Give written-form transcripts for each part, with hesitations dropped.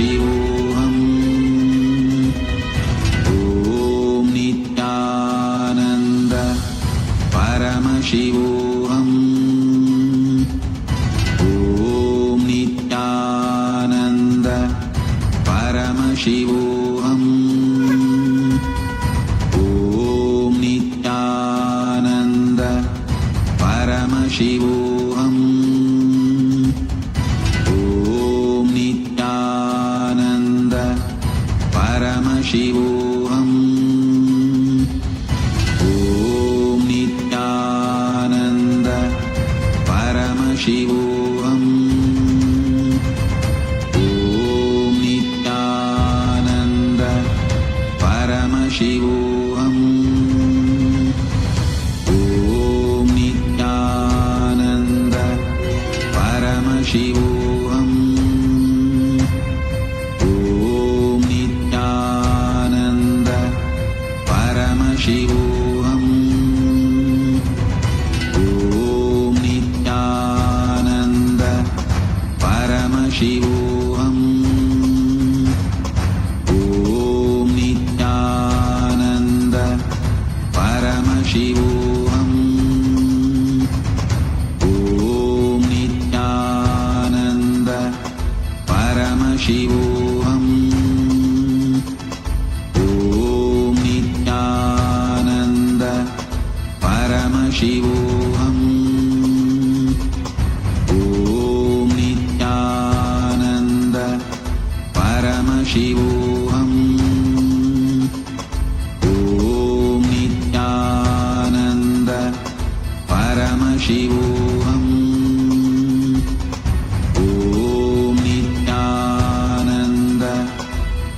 Paramashivoham. Om Nithyananda Paramashivoham. Om Nithyananda Paramashivoham. Om Nithyananda Paramashivoham. Om Nithyananda Paramashivoham. Om Nithyananda Paramashivoham. Om Nithyananda Paramashivoham. Om Nithyananda Paramashivoham. Om Nithyananda Paramashivoham. Om Nithyananda Paramashivoham. Om Nithyananda Paramashivoham. Om Nithyananda Paramashivoham. Om Nithyananda Paramashivoham. Om Nithyananda Paramashivoham. Om Nithyananda Paramashivoham. Om Nithyananda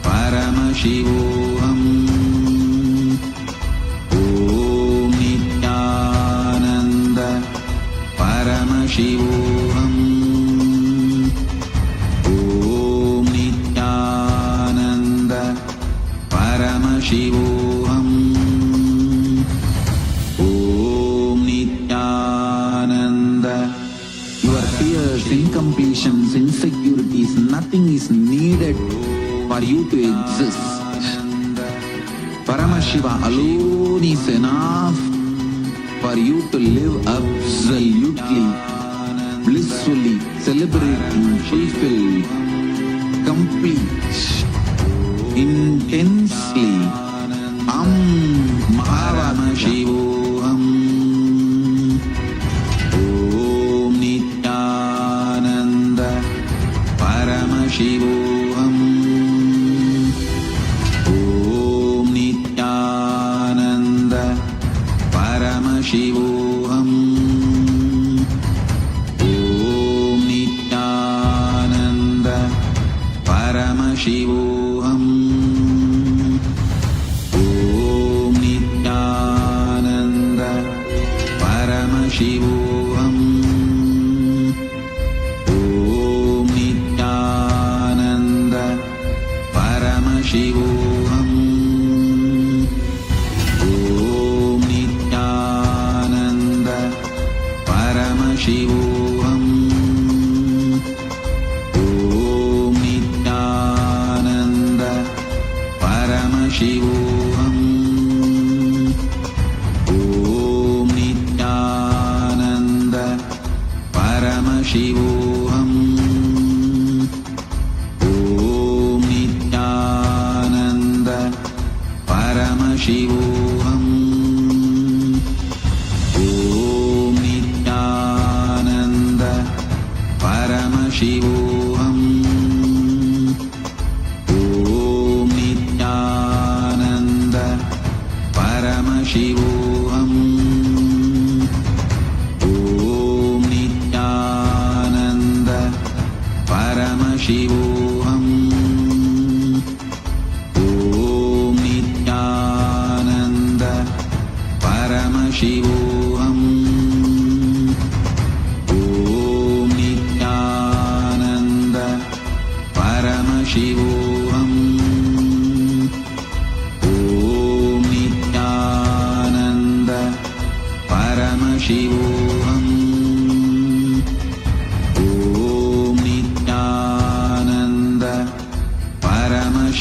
Paramashivoham. Om Nithyananda Paramashivoham. Om Nithyananda Paramashivoham. Om Nithyananda. Your fears, incompletions, insecurities, nothing is needed for you to exist. Paramashiva alone is enough for you to live absolutely, blissfully, celebrating, fulfilled, complete, intensely. Paramashivoham. Om Nithyananda Paramashivoham. Om Nithyananda Paramashivoham. Om Nithyananda Paramashivoham. Om Nithyananda Paramashivoham. Om Nithyananda Paramashivoham. Om Nithyananda Paramashivoham. Om Nithyananda Paramashivoham. Om Nithyananda Paramashivoham. Om Nithyananda Paramashivoham. Om Nithyananda Paramashivoham. Om Nithyananda Paramashivoham. Om Nithyananda Paramashivoham. Om Nithyananda Paramashivoham. Om Nithyananda Paramashivoham. Om Nithyananda Paramashivoham. Om Nithyananda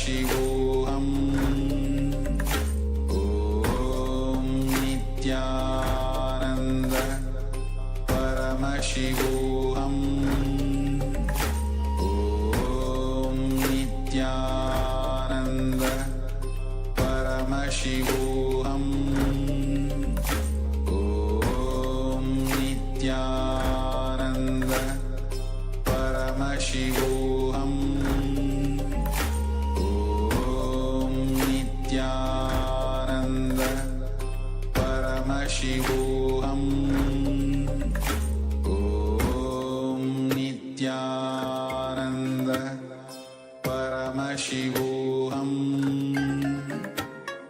Paramashivoham. Om Nithyananda Paramashivoham. Om Nithyananda Paramashivoham. Om Nithyananda Paramashivoham. Om Nithyananda Paramashivoham. Om Nithyananda Paramashivoham.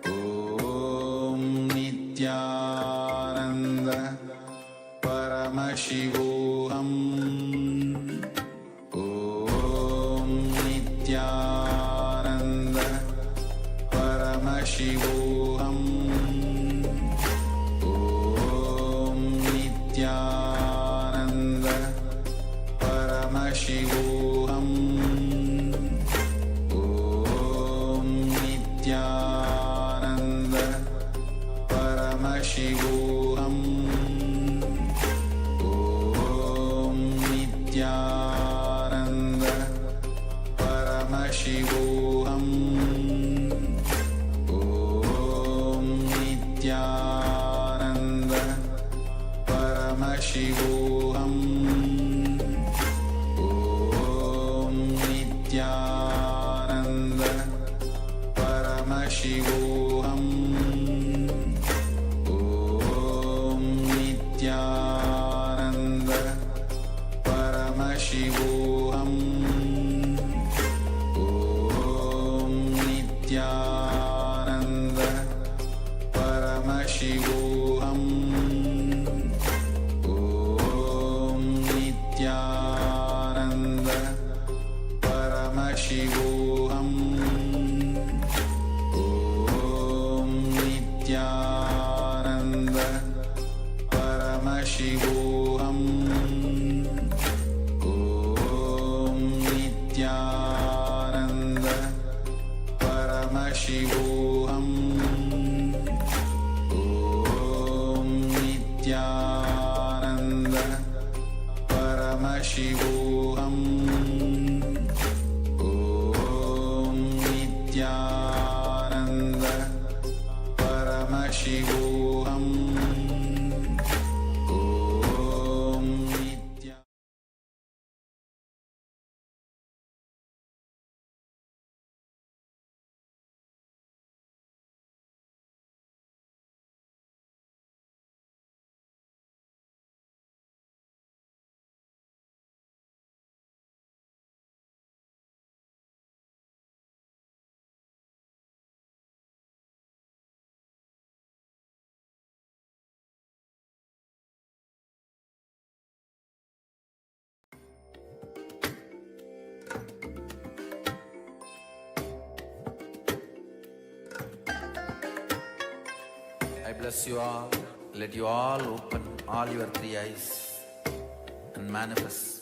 Om Nithyananda Paramashivoham. Om Nithyananda Paramashivoham. Om Nithyananda Paramashivoham. Om Nithyananda Paramashivoham. Om Nithyananda Paramashivoham. Om Nithyananda Paramashivoham. Om Nithyananda Paramashivoham. Om Nithyananda Paramashivoham. Om Nithyananda Paramashivoham. Om Nithyananda Paramashivoham. Om Nithyananda Paramashivoham. Om Nithyananda Paramashivoham. Om Nithyananda Paramashivoham. Om Nithyananda Paramashivoham. Om Nithya. I bless you all. Let you all open all your three eyes and manifest.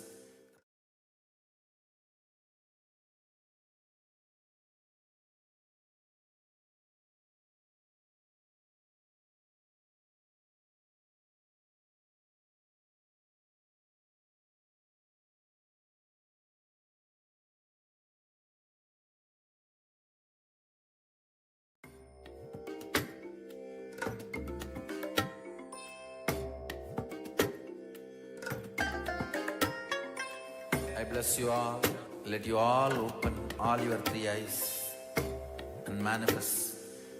I bless you all. Let you all open all your three eyes and manifest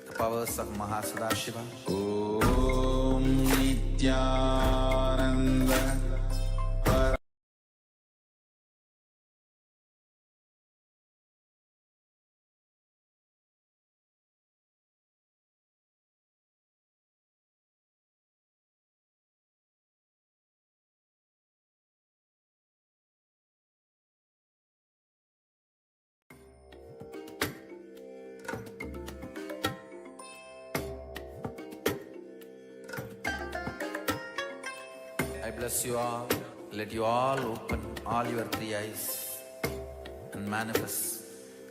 the powers of Mahasadashiva. Om Nithyananda I bless you all. Let you all open all your three eyes and manifest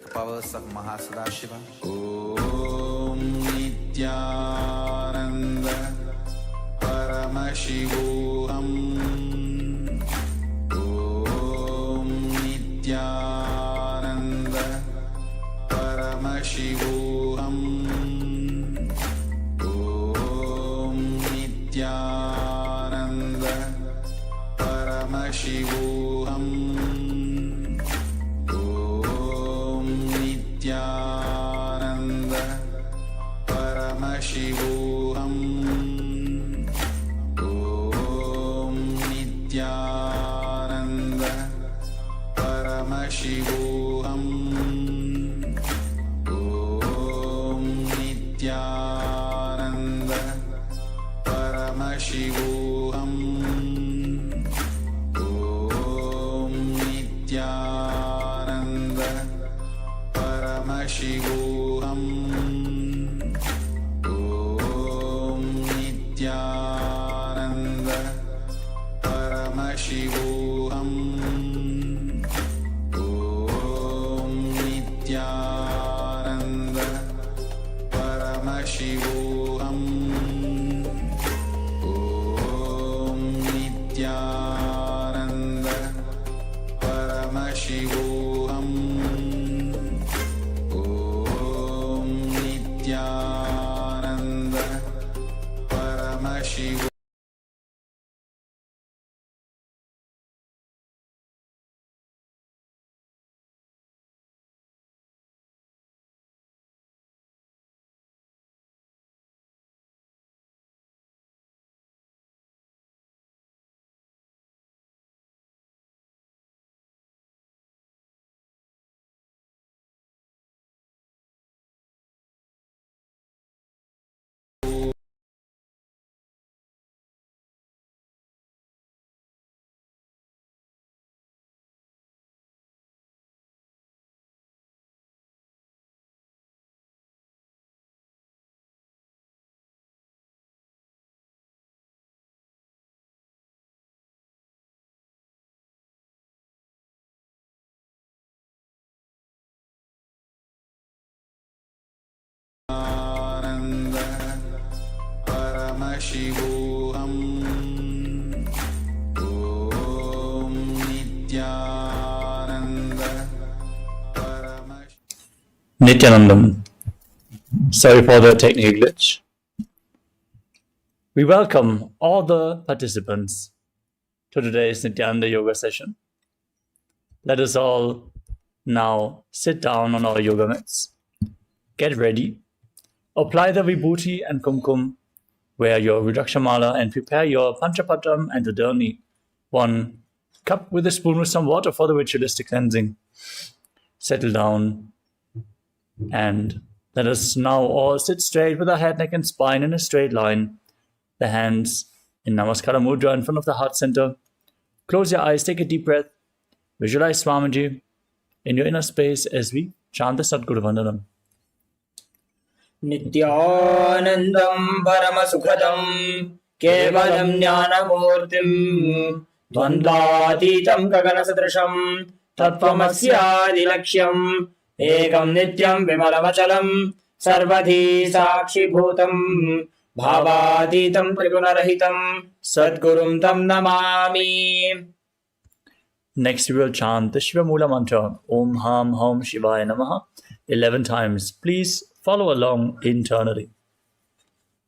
the the powers of Mahasadashiva. Om Nithyananda Paramashivam. Om Nithyananda Paramashivam. Om Nithyananda Paramashivam. Om Nithyananda Paramashivam. Om Nithyananda Paramashivam. Om Nithyananda Paramashivam. Om Nithyananda Paramashivam. Om Nithyananda Paramashivam. Om Nithyananda Paramashivam. Om Nithyananda Paramashivam. Om Nithyananda Paramashivam. Nithyananda Paramashivam. Om Nithyananda Paramashivam. Nithyanandam. Sorry for the technical glitch. We welcome all the participants to today's Nithyananda Yoga session. Let us all now sit down on our yoga mats. Get ready. Apply the vibhuti and kumkum. Wear your Rudrakshamala and prepare your Panchapatam and the Dharni. 1 cup with a spoon with some water for the ritualistic cleansing. Settle down and let us now all sit straight with our head, neck and spine in a straight line. The hands in Namaskara Mudra in front of the heart center. Close your eyes, take a deep breath. Visualize Swamiji in your inner space as we chant the Sadguru Vandanam. Nithyanandam Paramasukhadam Kevalam Jnanamurtim Dvandvatitam Gaganasadrasham Tattvamasyadilaksham Ekam Nityam Vimalamachalam Sarvadhi Sakshi Bhutam Bhavatitam Trigunarahitam Sadgurum Tam Namami. Next we will chant the Shiva Mula mantra Om Ham Hom Shivaya Namaha 11 times. Please follow along internally.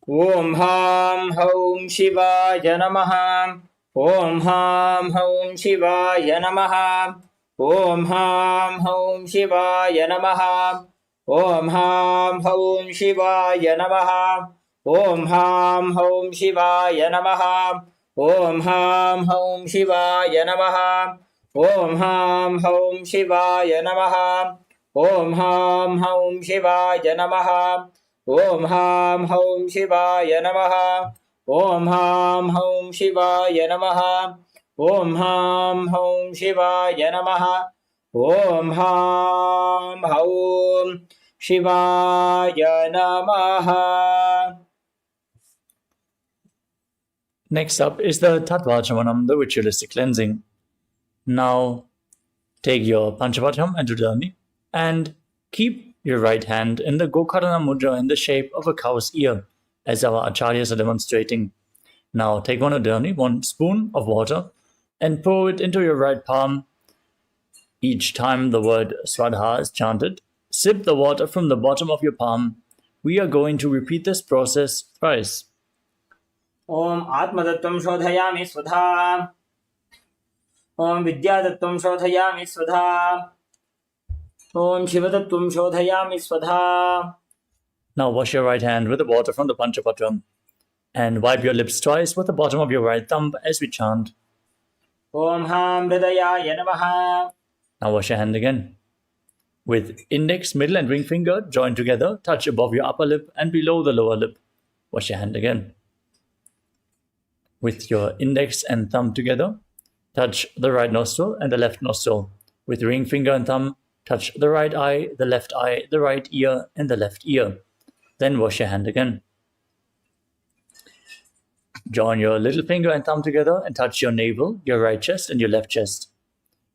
Om Ham Hom Shivaya Namaha. Om Ham Hom Shivaya Namaha. Om Ham Hom Shivaya Namaha. Om Ham Hom Shivaya Namaha. Om Ham Hom Shivaya Namaha. Om Ham Hom Shivaya Namaha. Om Ham Hom Shivaya Namaha. Om Ham Hom Shivaya Namaha. Om Ham Hom Shivaya Namaha. Om Ham Hom Shivaya Namaha. Om Ham Hom Shivaya Namaha. Om Ham Hom Shivaya Namaha. Next up is the Tattvachamanam, the ritualistic cleansing. Now take your Panchapatam and Dudani and Keep your right hand in the Gokarna Mudra in the shape of a cow's ear, as our acharyas are demonstrating. Now take one spoon of water and pour it into your right palm. Each time the word Swadha is chanted, sip the water from the bottom of your palm. We are going to repeat this process thrice. Om Atmatattvam Shodhayami Swadha. Om Vidyatattvam Shodhayami Swadha. Om Shivatattvam Shodhayami Swadha. Now wash your right hand with the water from the Panchapatram and wipe your lips twice with the bottom of your right thumb as we chant. Om Ham Hridayaya Namaha. Now wash your hand again. With index, middle and ring finger joined together, touch above your upper lip and below the lower lip. Wash your hand again. With your index and thumb together, touch the right nostril and the left nostril. With ring finger and thumb, touch the right eye, the left eye, the right ear, and the left ear. Then wash your hand again. Join your little finger and thumb together and touch your navel, your right chest, and your left chest.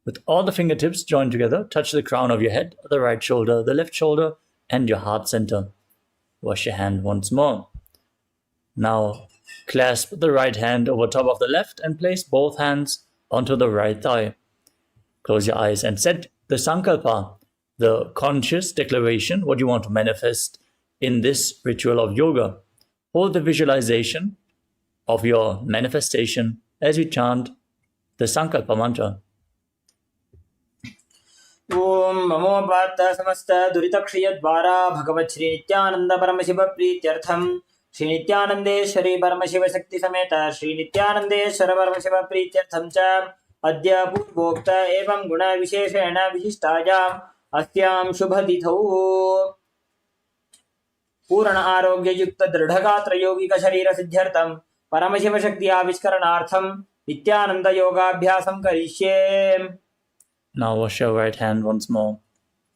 With all the fingertips joined together, touch the crown of your head, the right shoulder, the left shoulder, and your heart center. Wash your hand once more. Now, clasp the right hand over top of the left and place both hands onto the right thigh. Close your eyes and set the sankalpa, the conscious declaration, what you want to manifest in this ritual of yoga. Hold the visualization of your manifestation as we chant the sankalpa mantra. Om Namo Bhatta Samasta Duritakshaya Dvara Bhagavat Shri Nithyananda Paramashiva Prityartham Shri Nithyanandeshwari Paramashiva Shakti Sameta Shri Nithyanandeshwara Paramashiva Prityartham Cha Adya Purvokta Evam Guna Visheshena Vishishtayam Asyam Shubhadithau Purana Arogya Yukta Dridhagatra Yogika Sharira Siddhyartham Paramashiva Shakti Aviskaranaartham Nithyananda Yoga Abhyasam Karishye. Now wash your right hand once more.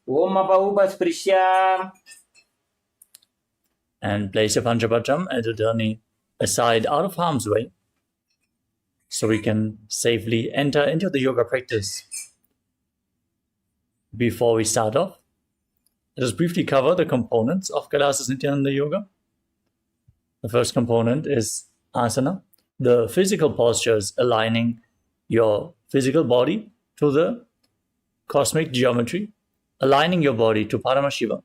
Om Apahupasprishya. And place your Panchapatram and Udani aside out of harm's way so we can safely enter into the yoga practice. Before we start off, let us briefly cover the components of Kailasa's Nityananda Yoga. The first component is asana, the physical postures aligning your physical body to the cosmic geometry, aligning your body to Paramashiva.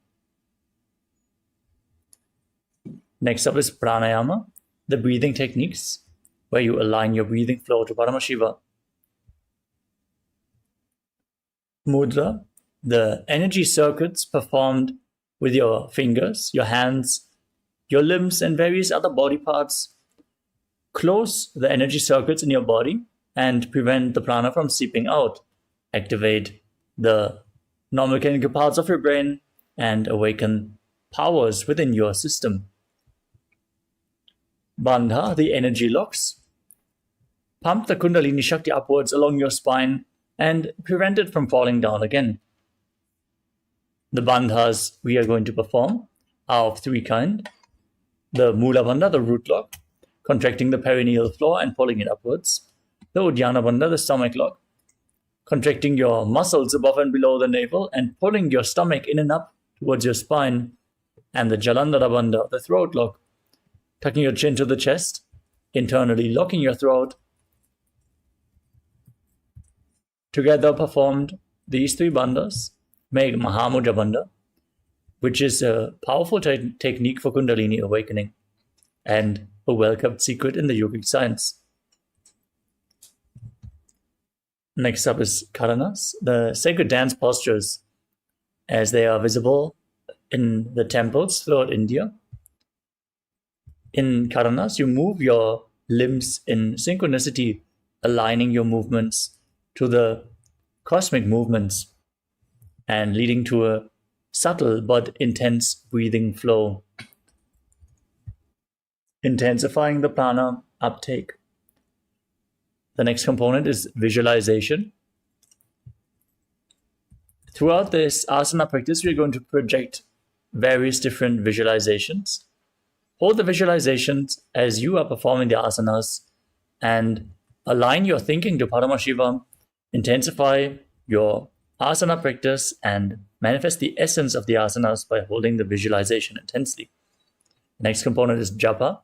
Next up is pranayama, the breathing techniques, where you align your breathing flow to Paramashiva. Mudra, the energy circuits performed with your fingers, your hands, your limbs, and various other body parts. Close the energy circuits in your body and prevent the prana from seeping out. Activate the non-mechanical parts of your brain and awaken powers within your system. Bandha, the energy locks. Pump the Kundalini Shakti upwards along your spine and prevent it from falling down again. The bandhas we are going to perform are of three kinds. The Mula Bandha, the root lock, contracting the perineal floor and pulling it upwards. The Uddiyana Bandha, the stomach lock, contracting your muscles above and below the navel and pulling your stomach in and up towards your spine. And the Jalandhara Bandha, the throat lock, tucking your chin to the chest, internally locking your throat. Together performed, these three bandhas make Mahamudra Bandha, which is a powerful technique for Kundalini awakening and a well-kept secret in the yogic science. Next up is Karanas, the sacred dance postures, as they are visible in the temples throughout India. In Karanas, you move your limbs in synchronicity, aligning your movements to the cosmic movements and leading to a subtle but intense breathing flow, intensifying the prana uptake. The next component is visualization. Throughout this asana practice, we are going to project various different visualizations. Hold the visualizations as you are performing the asanas and align your thinking to Paramashiva. Intensify your asana practice and manifest the essence of the asanas by holding the visualization intensely. The next component is japa,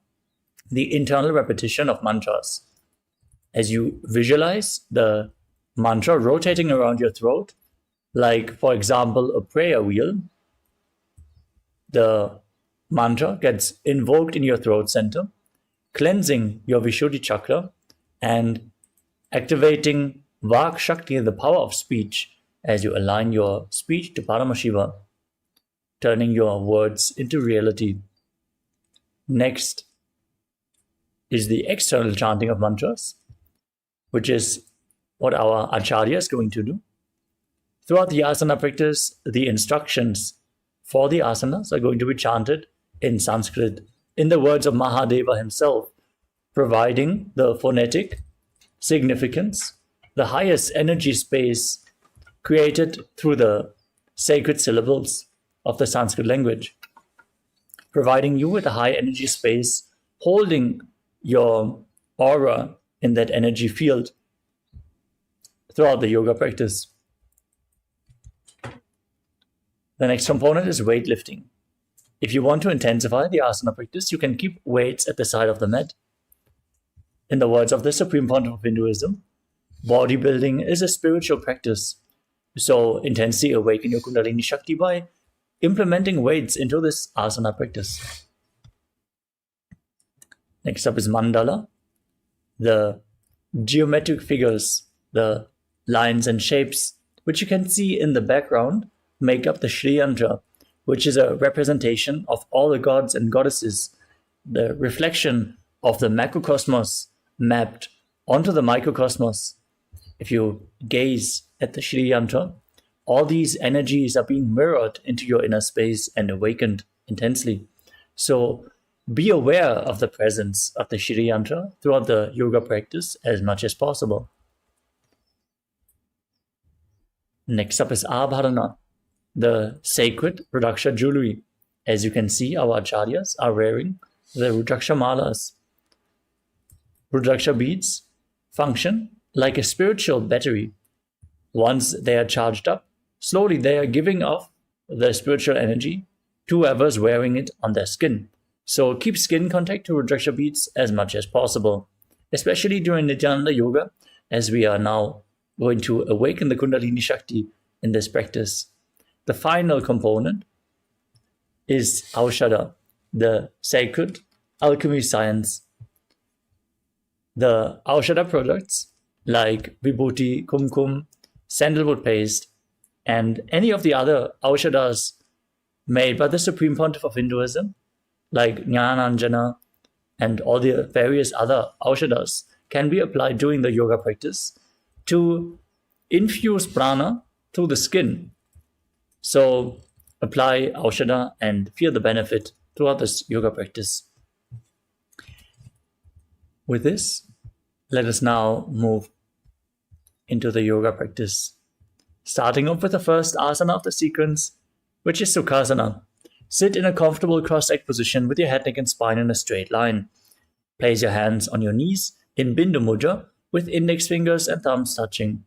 the internal repetition of mantras. As you visualize the mantra rotating around your throat, like, for example, a prayer wheel, the mantra gets invoked in your throat center, cleansing your Vishuddhi chakra and activating Vak Shakti, the power of speech, as you align your speech to Paramashiva, turning your words into reality. Next is the external chanting of mantras, which is what our Acharya is going to do. Throughout the asana practice, the instructions for the asanas are going to be chanted in Sanskrit, in the words of Mahadeva himself, providing the phonetic significance, the highest energy space created through the sacred syllables of the Sanskrit language, providing you with a high energy space, holding your aura in that energy field throughout the yoga practice. The next component is weightlifting. If you want to intensify the asana practice, you can keep weights at the side of the mat. In the words of the Supreme Pontiff of Hinduism, bodybuilding is a spiritual practice. So intensely awaken your Kundalini Shakti by implementing weights into this asana practice. Next up is mandala, the geometric figures, the lines and shapes, which you can see in the background, make up the Shri Yantra, which is a representation of all the gods and goddesses, the reflection of the macrocosmos mapped onto the microcosmos. If you gaze at the Shri Yantra, all these energies are being mirrored into your inner space and awakened intensely. So be aware of the presence of the Shri Yantra throughout the yoga practice as much as possible. Next up is Abharana, the sacred Rudraksha jewelry. As you can see, our acharyas are wearing the Rudraksha malas. Rudraksha beads function like a spiritual battery. Once they are charged up, slowly they are giving off the spiritual energy to whoever's wearing it on their skin. So keep skin contact to Rudraksha beads as much as possible, especially during Nityananda Yoga, as we are now going to awaken the Kundalini Shakti in this practice. The final component is Aushadha, the sacred alchemy science. The Aushadha products like Vibhuti, Kumkum, sandalwood paste, and any of the other Aushadhas made by the Supreme Pontiff of Hinduism, like Jnananjana and all the various other Aushadhas, can be applied during the yoga practice to infuse prana through the skin. So apply Aushadha and feel the benefit throughout this yoga practice. With this, let us now move into the yoga practice. Starting off with the first asana of the sequence, which is Sukhasana. Sit in a comfortable cross-legged position with your head, neck, and spine in a straight line. Place your hands on your knees in Bindu Mudra with index fingers and thumbs touching.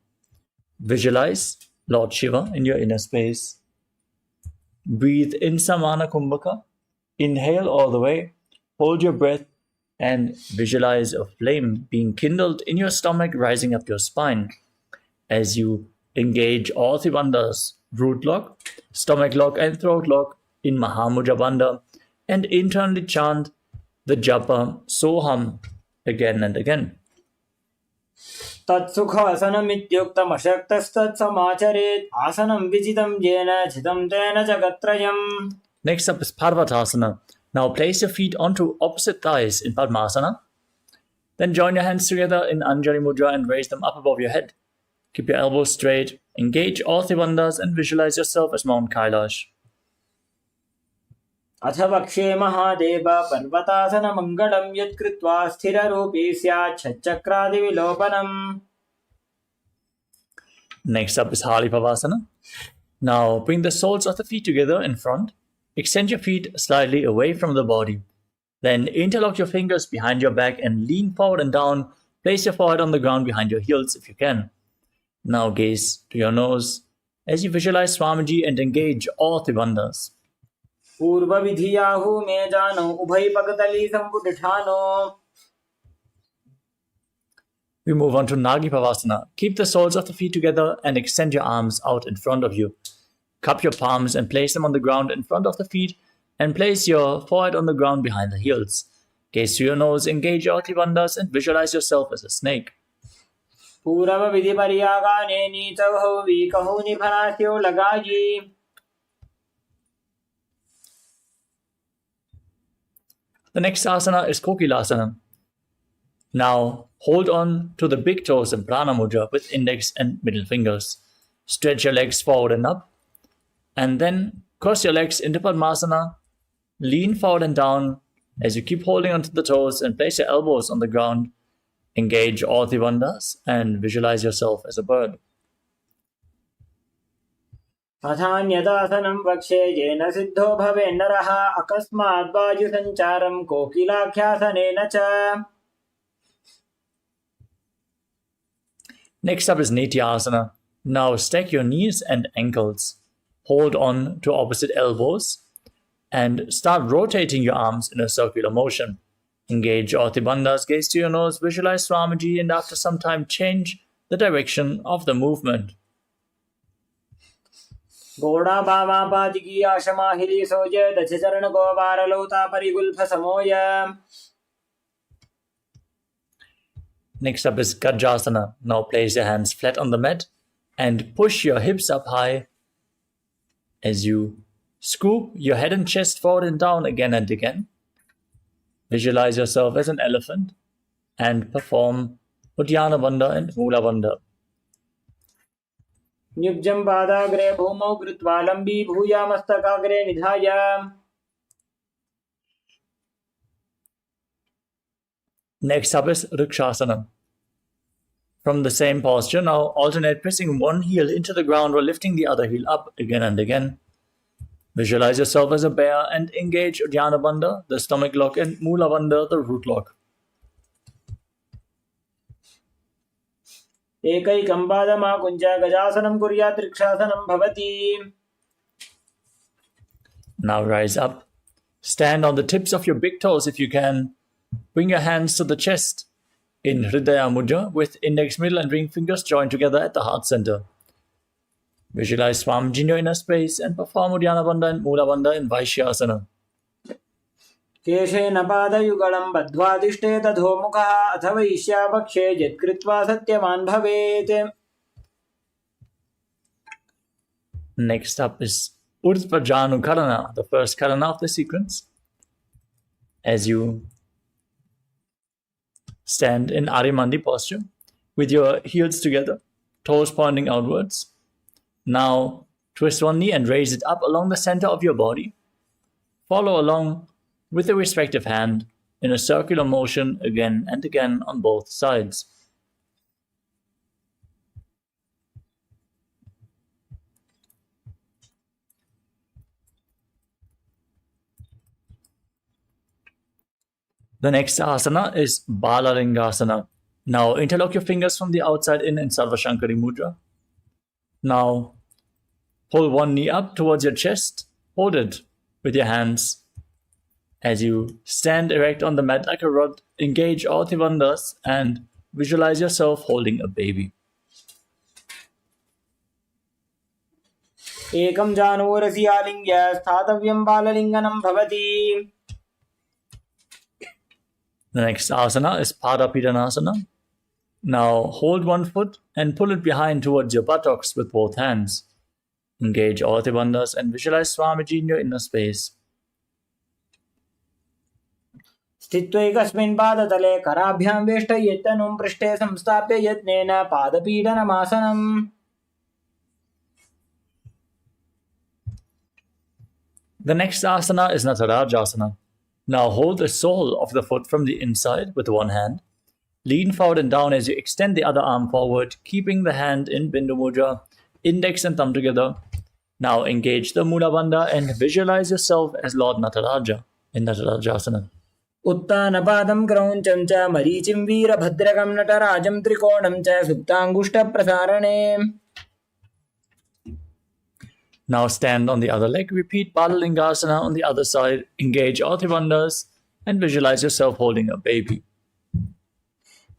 Visualize Lord Shiva in your inner space. Breathe in Samana Kumbhaka. Inhale all the way. Hold your breath and visualize a flame being kindled in your stomach, rising up your spine. As you engage all three bandhas, root lock, stomach lock, and throat lock in Mahamudra Bandha, and internally chant the japa Soham again and again. तत्सुखासनम् इत्युक्तम् अशक्तस्तत्समाचरेत् आसनं विजितं येन चितं तेन जगत्त्रयम्. Next up is Parvatasana. Now place your feet onto opposite thighs in Padmasana. Then join your hands together in Anjali Mudra and raise them up above your head. Keep your elbows straight. Engage all three bandhas and visualize yourself as Mount Kailash. अथ वक्षे महादेव पर्वतासनमङ्गलं यत्कृत्वा स्थिररूपी स्यात् षट्चक्रादिविलोपनम्. Next up is Halipavasana. Now bring the soles of the feet together in front. Extend your feet slightly away from the body. Then interlock your fingers behind your back and lean forward and down. Place your forehead on the ground behind your heels if you can. Now gaze to your nose. as you visualize Swamiji and engage all Tribandhas. पूर्व विधियाहु में जानो उभय पगतली संपुटिठानो. We move on to Nagi Pavasana. Keep the soles of the feet together and extend your arms out in front of you. Cup your palms and place them on the ground in front of the feet and place your forehead on the ground behind the heels. Gaze to your nose, engage your Tribandhas and visualize yourself as a snake. पूर्व विधि परियागाने नीचौ वीकहु निभनास्यो लगाई. The next asana is Kokilasana. Now, hold on to the big toes in Prana Mudra with index and middle fingers. Stretch your legs forward and up. And then cross your legs into Padmasana. Lean forward and down as you keep holding onto the toes and place your elbows on the ground. Engage all Tribandhas and visualize yourself as a bird. अथान्यदासनं वक्षे येन सिद्धो भवे नरः अकस्मात् वायुसञ्चारं कोकिलाख्यासनेन च. Next up is Nityasana. Now stack your knees and ankles. Hold on to opposite elbows and start rotating your arms in a circular motion. Engage all Tribandhas, gaze to your nose, visualize Swamiji, and after some time change the direction of the movement. घोड़ा बामा पादिकी आशमाहिली सोज दश चरण गोपार लौता परिगुल्फ समोय. Next up is Gajasana. Now place your hands flat on the mat and push your hips up high as you scoop your head and chest forward and down again and again. Visualize yourself as an elephant and perform Uddiyana Bandha and Mula Bandha. निब्जं पादाग्रे भूमौ कृत्वा लम्बी भूया मस्तकाग्रे निधाय. Next up is Rikshasana. From the same posture, now alternate pressing one heel into the ground while lifting the other heel up again and again. Visualize yourself as a bear and engage Uddiyana Bandha, the stomach lock, and Mula Bandha, the root lock. एकैकं पादमाकुञ्च गजासनं कुर्यात् रक्षासनं भवति. Now rise up. Stand on the tips of your big toes if you can. Bring your hands to the chest in Hridaya Mudra with index, middle and ring fingers joined together at the heart center. Visualize Swamiji in your inner space and perform Uddiyana Bandha and Mula Bandha in Vaishyasana. केशेन पादयुगलं बद्ध्वादिष्टे तथोमुखः अथ वैश्यापक्षे यत्कृत्वा सत्यवान् भवेत्. Next up is Urdhva Karana, the first Karana of the sequence. As you stand in Arimandi posture with your heels together, toes pointing outwards. Now twist one knee and raise it up along the center of your body. Follow along with the respective hand in a circular motion again and again on both sides. The next asana is Balalingasana. Now interlock your fingers from the outside in Sarvashankari Mudra. Now pull one knee up towards your chest. Hold it with your hands. As you stand erect on the mat like a rod, engage all Tribandhas and visualize yourself holding a baby. एकं जानूरसि आलिङ्ग्य स्थातव्यं बाललिङ्गनं भवति. The next asana is Padapidanasana. Now hold one foot and pull it behind towards your buttocks with both hands. Engage all Tribandhas and visualize Swamiji in your inner space. स्थित्वैकस्मिन् पादतले कराभ्यां वेष्टयेत्तनुं पृष्ठे संस्थाप्य यत्नेन पादपीडनमासनम्. The next asana is Natarajasana. Now hold the sole of the foot from the inside with one hand. Lean forward and down as you extend the other arm forward, keeping the hand in Bindu Mudra, index and thumb together. Now engage the Mula Bandha and visualize yourself as Lord Nataraja in Natarajasana. उत्तानपादं क्रौञ्चं च मरीचिं वीरभद्रकं नटराजं त्रिकोणं च सुप्ताङ्गुष्ठप्रसारणे. Now stand on the other leg. Repeat Balalingasana on the other side. Engage all three bandhas and visualize yourself holding a baby.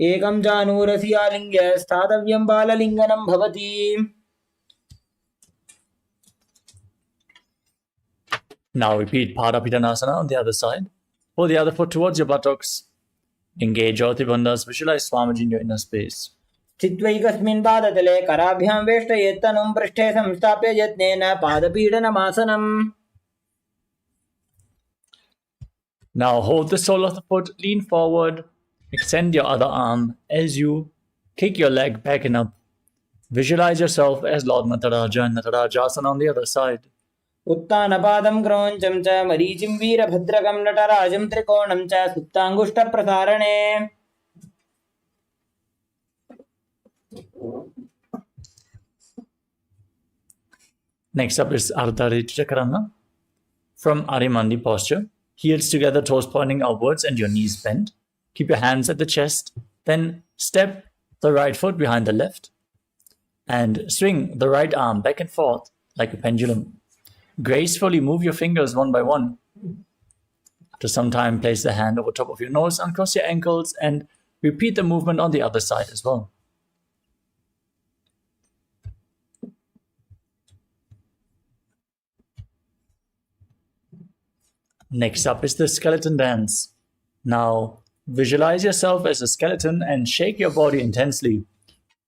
Ekam janurasya lingya sthatavyam balalinganam bhavati. Now repeat Padapittanasana on the other side. Pull the other foot towards your buttocks. Engage all three bandhas. Visualize Swamiji in your inner space. स्थित्वैकस्मिन् पादतले कराभ्यां वेष्टयेत्तनुं पृष्ठे संस्थाप्य यत्नेन पादपीडनमासनम्. Now hold the sole of the foot, lean forward, extend your other arm as you kick your leg back and up. Visualize yourself as Lord Nataraja and Natarajasana on the other side. उत्तानपादं क्रौञ्चं च मरीचिं वीरभद्रकं नटराजं त्रिकोणं च सुप्ताङ्गुष्ठप्रसारणे. Next up is Ardha Chakrana. From Arimandi posture, heels together, toes pointing upwards and your knees bent. Keep your hands at the chest. Then step the right foot behind the left and swing the right arm back and forth like a pendulum. Gracefully move your fingers one by one. After some time, place the hand over top of your nose, uncross your ankles, and repeat the movement on the other side as well. Next up is the skeleton dance. Now, visualize yourself as a skeleton and shake your body intensely.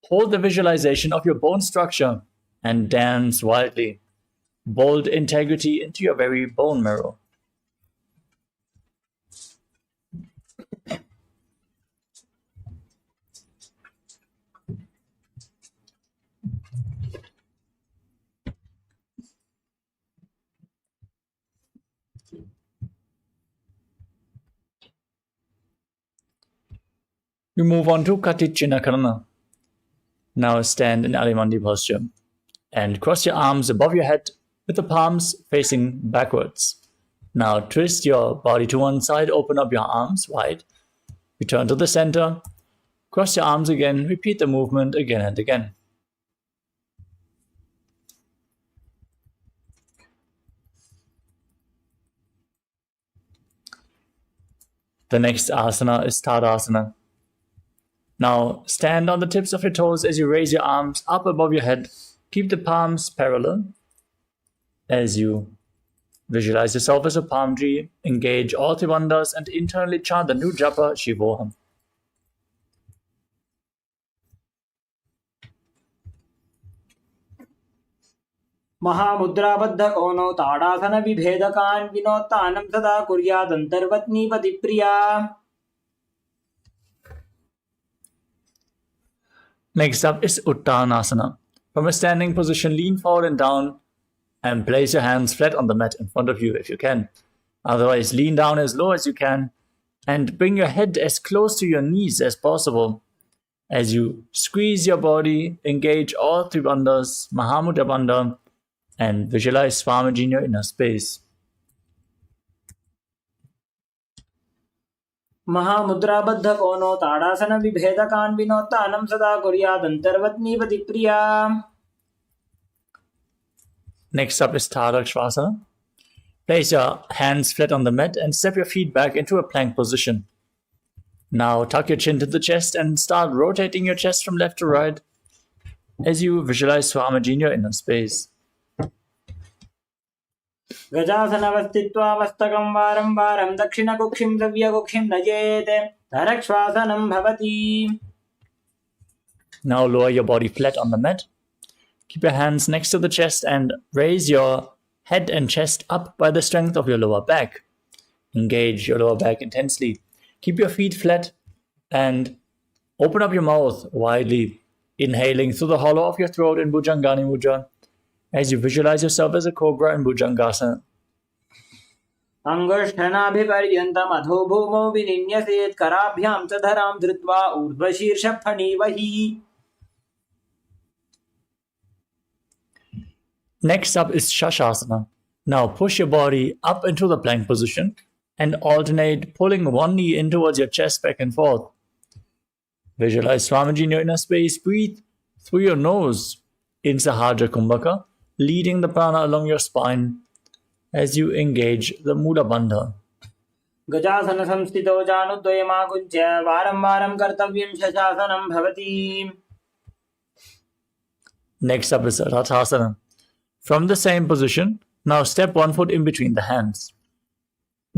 Hold the visualization of your bone structure and dance wildly. Bold integrity into your very bone marrow. We move on to Katicchinakarana. Now stand in Arimandi posture and cross your arms above your head with the palms facing backwards. Now twist your body to one side, open up your arms wide, return to the center, cross your arms again, repeat the movement again and again. The next asana is Tadasana. Now stand on the tips of your toes as you raise your arms up above your head. Keep the palms parallel as you visualize yourself as a palm tree. Engage all three bandhas and internally chant the new japa Shivoham. महामुद्राबद्धकोनो ताडासनविभेदकान् विनोत्तानं सदा कुर्यादन्तर्वत्नीपतिप्रिया. Next up is Uttanasana. From a standing position, lean forward and down and place your hands flat on the mat in front of you if you can. Otherwise, lean down as low as you can and bring your head as close to your knees as possible. As you squeeze your body, engage all three bandhas, Mahamudra Bandha, and visualize Swamiji in your inner space. महामुद्राबद्धकोनो ताडासनविभेदकान् विनोत्तानं सदा कुर्यादन्तर्वत्नीपतिप्रिया. Next up is Tadakshvasana. Place your hands flat on the mat and step your feet back into a plank position. Now tuck your chin to the chest and start rotating your chest from left to right as you visualize Swamiji in your inner space. गजासनवस्थित्वा मस्तकं वारं वारं दक्षिणकुक्षिं द्रव्यकुक्षिं नयेत् तरक्श्वासनं भवति. Now lower your body flat on the mat. Keep your hands next to the chest and raise your head and chest up by the strength of your lower back. Engage your lower back intensely. Keep your feet flat and open up your mouth widely, inhaling through the hollow of your throat in Bhujangani Mudra as you visualize yourself as a cobra in Bhujangasana. अंगुष्ठनाभिपर्यन्तम् अधो भूमौ विनिन्यसेत् कराभ्यां च धरां धृत्वा ऊर्ध्वशीर्षफणीवहि. Next up is Shashasana. Now push your body up into the plank position and alternate pulling one knee in towards your chest back and forth. Visualize Swamiji in your inner space. Breathe through your nose in Sahaja Kumbhaka leading the prana along your spine as you engage the Mula Bandha. गजासन संस्थितो जानुद्वयमाकुञ्च्य वारं वारं कर्तव्यं शशासनं भवति. Next up is Rathasana. From the same position, now step one foot in between the hands.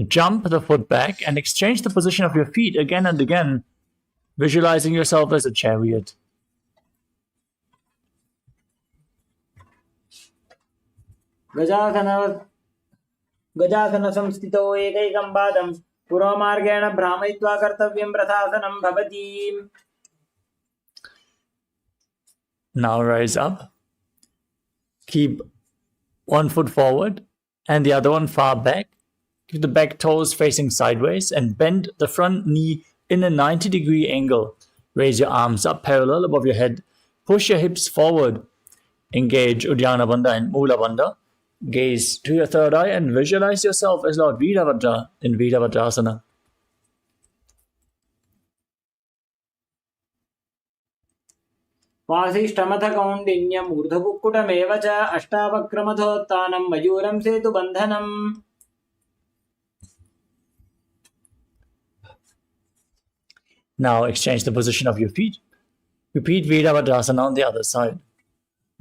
Jump the foot back and exchange the position of your feet again and again, visualizing yourself as a chariot. गजासन संस्थितो एकैकं पादं पुरोमार्गेण भ्रामयित्वा कर्तव्यं रथासनं भवति. Now rise up. Keep one foot forward and the other one far back. Keep the back toes facing sideways and bend the front knee in a 90-degree angle. Raise your arms up parallel above your head. Push your hips forward. Engage Uddiyana Bandha and Mula Bandha. Gaze to your third eye and visualize yourself as Lord Virabhadra in Virabhadrasana. वासिष्ठमथ कौण्डिन्यम् ऊर्ध्वकुक्कुटमेव च अष्टावक्रमथोत्थानं मयूरं सेतुबन्धनम्. Now exchange the position of your feet. Repeat Virabhadrasana on the other side.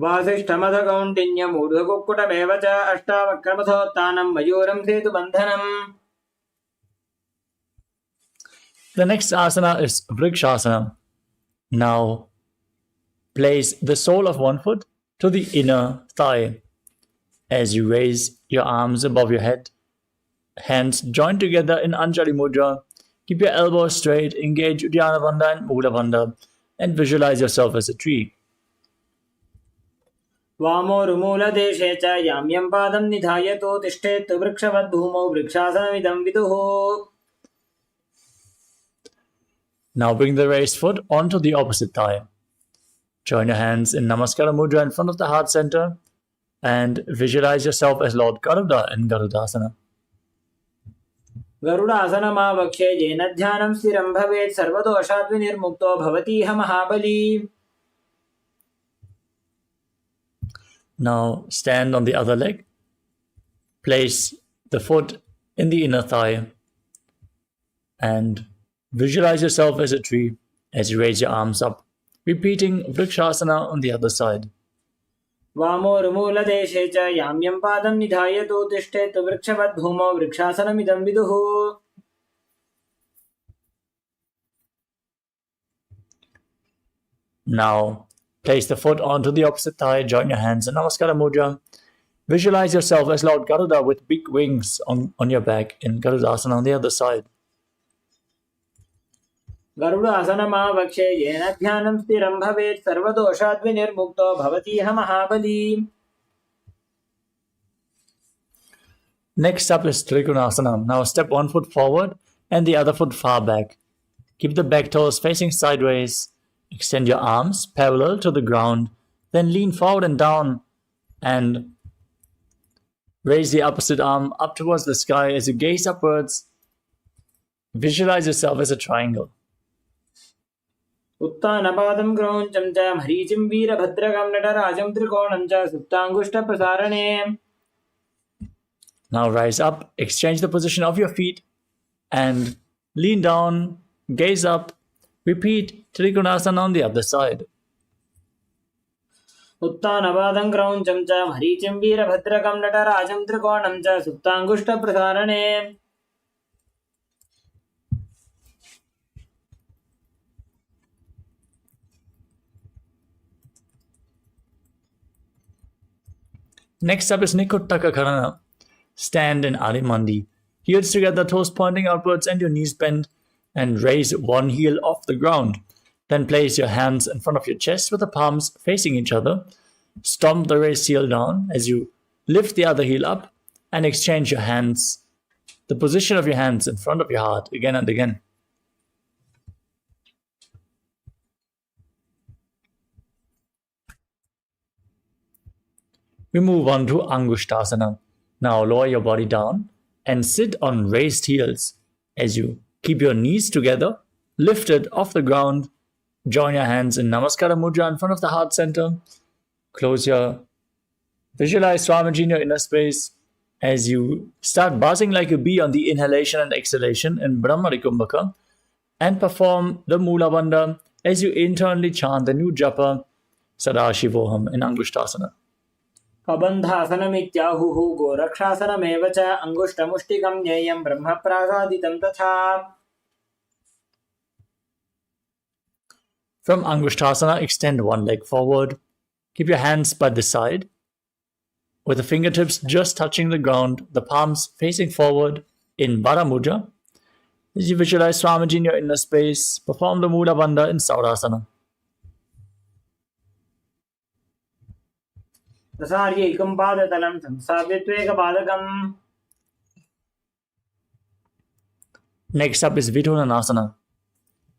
वासिष्ठमथ कौण्डिन्यम् ऊर्ध्वकुक्कुटमेव च अष्टावक्रमथोत्थानं मयूरं सेतुबन्धनम्. The next asana is Vrikshasana. Now place the sole of one foot to the inner thigh. As you raise your arms above your head, hands joined together in Anjali Mudra, keep your elbows straight, engage Uddiyana Bandha and Mula Bandha, and visualize yourself as a tree. वामोरुमूलदेशे च याम्यं पादं निधायतो तिष्ठेत् वृक्षवद्भूमौ वृक्षासनमिदं विदुः. Now bring the raised foot onto the opposite thigh. Join your hands in Namaskara Mudra in front of the heart center and visualize yourself as Lord Garuda in Garudasana. गरुडासनमावक्ष्ये येन ध्यानं स्थिरं भवेत् सर्वदोषात् विनिर्मुक्तो भवतीह महाबली. Now stand on the other leg. Place the foot in the inner thigh and visualize yourself as a tree as you raise your arms up, repeating Vrikshasana on the other side. वामोरुमूलदेशे च याम्यं पादं निधायतो तिष्ठेत् वृक्षवद्भूमौ वृक्षासनमिदं विदुः. Now place the foot onto the opposite thigh, join your hands in Namaskara Mudra. Visualize yourself as Lord Garuda with big wings on your back in Garudasana on the other side. गरुडासनमावक्ष्ये येन ध्यानं स्थिरं भवेत् सर्वदोषात् विनिर्मुक्तो भवतीह महाबली. Next up is Trikonasana. Now step one foot forward and the other foot far back. Keep the back toes facing sideways. Extend your arms parallel to the ground. Then lean forward and down and raise the opposite arm up towards the sky as you gaze upwards. Visualize yourself as a triangle. उत्तानपादं क्रौञ्चं च मरीचिं वीरभद्रकं नटराजं त्रिकोणं च सुप्ताङ्गुष्ठप्रसारणे. Now rise up, exchange the position of your feet and lean down, gaze up, repeat Trikonasana on the other side. उत्तानपादं क्रौञ्चं च मरीचिं वीरभद्रकं नटराजं त्रिकोणं च सुप्ताङ्गुष्ठप्रसारणे. Next up is Nikuttaka Karana. Stand in Adimandi. Heels together, toes pointing outwards and your knees bent, and raise one heel off the ground. Then place your hands in front of your chest with the palms facing each other. Stomp the raised heel down as you lift the other heel up and exchange your hands, the position of your hands in front of your heart again and again. We move on to Angushtasana. Now lower your body down and sit on raised heels as you keep your knees together, lifted off the ground. Join your hands in Namaskara Mudra in front of the heart center. Close your Visualize Swamiji in your inner space as you start buzzing like a bee on the inhalation and exhalation in Brahmari Kumbhaka, and perform the Mula Bandha as you internally chant the new japa Sadashivoham in Angushtasana. Kabandhasanamityāhuhu gorakṣāsanamev ca angushtamushtikam nyayam brahma prasaditam tatha. From Angushtasana, extend one leg forward. Keep your hands by the side, with the fingertips just touching the ground, the palms facing forward in Vara Mudra. As you visualize Swamiji in your inner space, perform the Mula Bandha in Saurasana. Prasarya ekam padatalam samsavyatve padakam. Next up is Vidunanasana.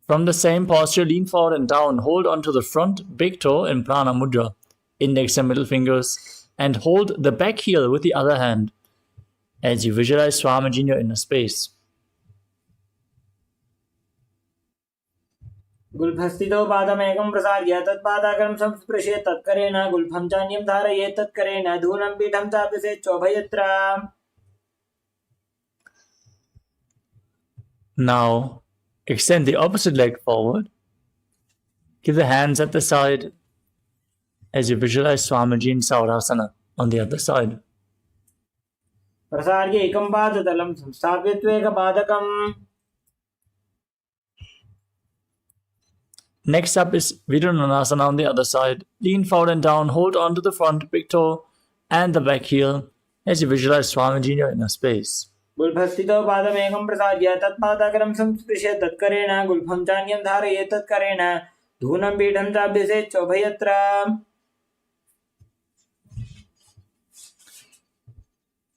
From the same posture, lean forward and down. Hold onto the front big toe in Prana Mudra, index and middle fingers, and hold the back heel with the other hand as you visualize Swamiji in your inner space. Gulbhastito padamekam prasarya tat padakam samsprishe tatkarena gulbham chanyam dharaye tatkarena dhunam pitham chapise chobhayatra. Now, extend the opposite leg forward. Keep the hands at the side as you visualize Swamiji in Saurasana on the other side. Prasarya ekam padatalam samsavyatve padakam. Next up is Vidunanasana on the other side. Lean forward and down, hold on to the front big toe and the back heel as you visualize Swamiji in your inner space. Gulbhastito padamekam prasarya tat padakaram samsprishe tatkarena gulbham chanyam dharaye tatkarena dhunam pitham chapise chobhayatra.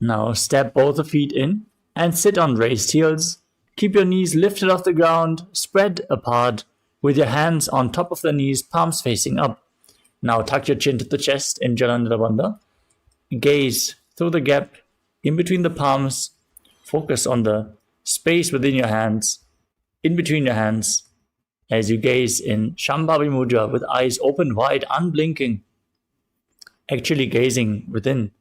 Now step both the feet in and sit on raised heels. Keep your knees lifted off the ground, spread apart, with your hands on top of the knees, palms facing up. Now tuck your chin to the chest in Jalandhara Bandha. Gaze through the gap in between the palms. Focus on the space within your hands, in between your hands, as you gaze in Shambhavi Mudra with eyes open wide, unblinking, actually gazing within.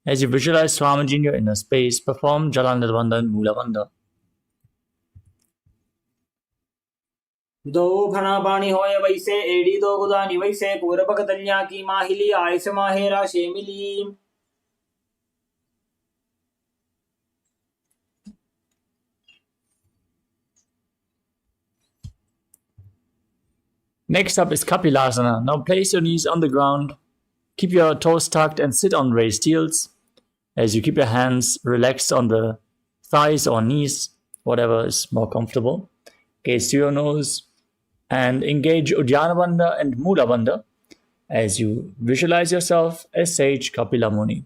As you visualize Swamiji in your inner space, perform Jalandhara Bandha and Mula Bandha. दो फना पानी होए वैसे एड़ी दो गुदानी वैसे पूरबक तलिया की माहिली आयस माहेरा शेमिली. Next up is Kapilasana. Now place your knees on the ground. Keep your toes tucked and sit on raised heels. As you keep your hands relaxed on the thighs or knees, whatever is more comfortable. Gaze to your nose and engage Uddiyana Bandha and Mula Bandha as you visualize yourself as Sage Kapila Muni.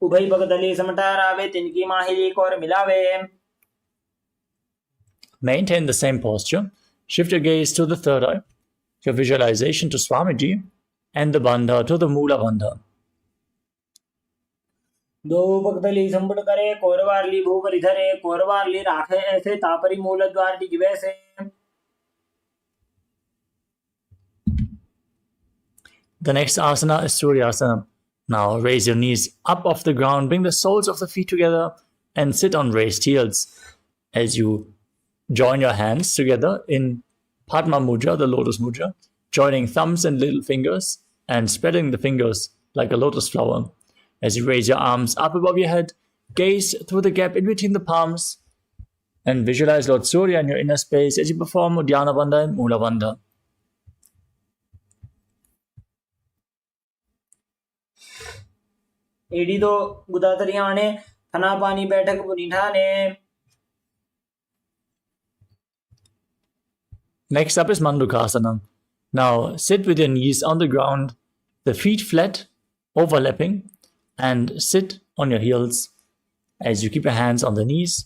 उभय भगदली समटारावे तिनकी माहिली core मिलावे. Maintain the same posture. Shift your gaze to the third eye, your visualization to Swamiji, and the Bandha to the Mula Bandha. दो भगदली संबड़ करे कोरवारली भूपरि धरे कोरवारली राखे ऐसे तापरी मूल द्वार डिगवे से. The next asana is Suryasana. Now raise your knees up off the ground, bring the soles of the feet together and sit on raised heels as you join your hands together in Padma Mudra, the lotus mudra, joining thumbs and little fingers and spreading the fingers like a lotus flower. As you raise your arms up above your head, gaze through the gap in between the palms and visualize Lord Surya in your inner space as you perform Uddiyana Bandha and Mula Bandha. एड़ी दो गुदातरियाने फना पानी बैठक बुनिठाने. Next up is Mandukasana. Now sit with your knees on the ground, the feet flat, overlapping, and sit on your heels as you keep your hands on the knees.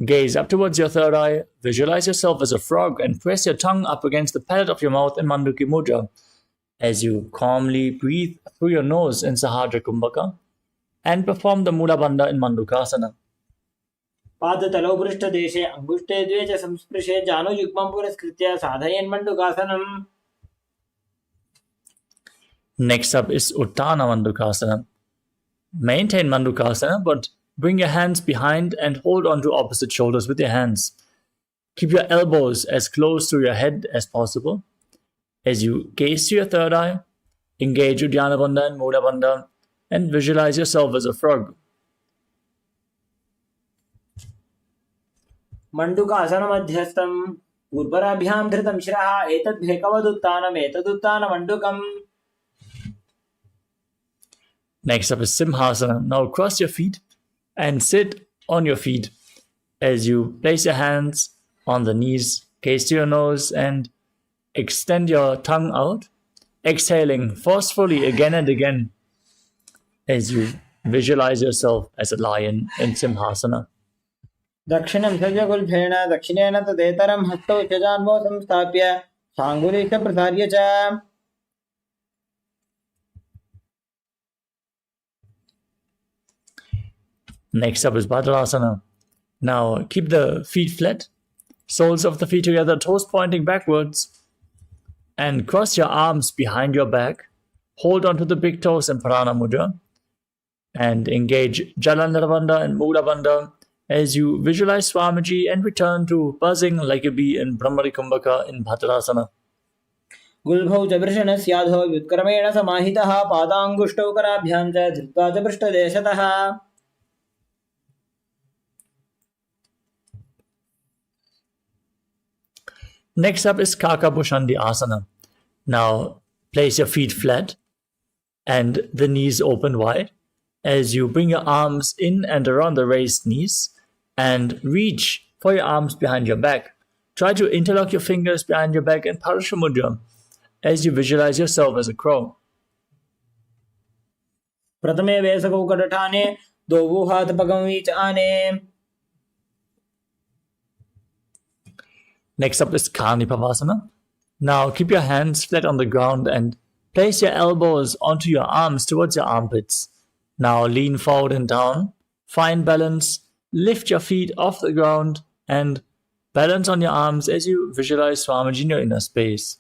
Gaze up towards your third eye, visualize yourself as a frog and press your tongue up against the palate of your mouth in Manduki Mudra as you calmly breathe through your nose in Sahadra Kumbhaka and perform the Mula Bandha in Mandukasana. पादतलौ पृष्ठदेशे अंगुष्ठे द्वे च संस्पृशे जानुयुग्मं पुरस्कृत्य साधयन् मण्डूकासनम्. Next up is Uttana Mandukasana. Maintain Mandukasana, but bring your hands behind and hold on to opposite shoulders with your hands. Keep your elbows as close to your head as possible. As you gaze to your third eye, engage Uddiyana Bandha and Mula Bandha and visualize yourself as a frog. Mandukasana madhyastam Urparabhyam dhritam shiraha etad bhekavaduttanam etaduttana mandukam. Next up is Simhasana. Now cross your feet and sit on your feet as you place your hands on the knees, gaze to your nose and extend your tongue out, exhaling forcefully again and again as you visualize yourself as a lion in Simhasana. Dakshinam sajagulbhena dakshinena tadetaram hasto chajanmo samstapya sangulisha prasarya cha. Next up is Bhadrasana. Now keep the feet flat, soles of the feet together, toes pointing backwards, and cross your arms behind your back. Hold on to the big toes in Prana Mudra and engage Jalandhara Bandha and Mula Bandha as you visualize Swamiji and return to buzzing like a bee in Brahmari Kumbhaka in Bhadrasana. Gulbhau chabrishana syadho vyutkaramena samahitaha padangushto karabhyam cha dhritva chabrishta deshataha. Next up is Kaka Bhushandi Asana. Now place your feet flat and the knees open wide as you bring your arms in and around the raised knees and reach for your arms behind your back. Try to interlock your fingers behind your back in Parashamudra as you visualize yourself as a crow. Pratame vesako kadatane dovu hath pagam ane. Next up is Karnipavasana. Now keep your hands flat on the ground and place your elbows onto your arms towards your armpits. Now lean forward and down, find balance, lift your feet off the ground and balance on your arms as you visualize Swamiji in your inner space.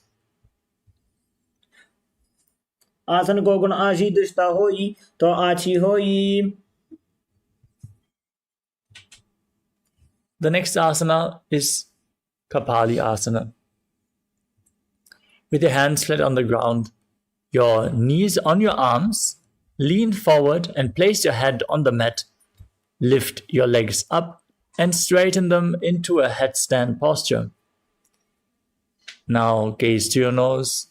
Asan ko gun ashi drishta hoi to achi hoi. The next asana is Kapali Asana. With your hands flat on the ground, your knees on your arms, lean forward and place your head on the mat. Lift your legs up and straighten them into a headstand posture. Now gaze to your nose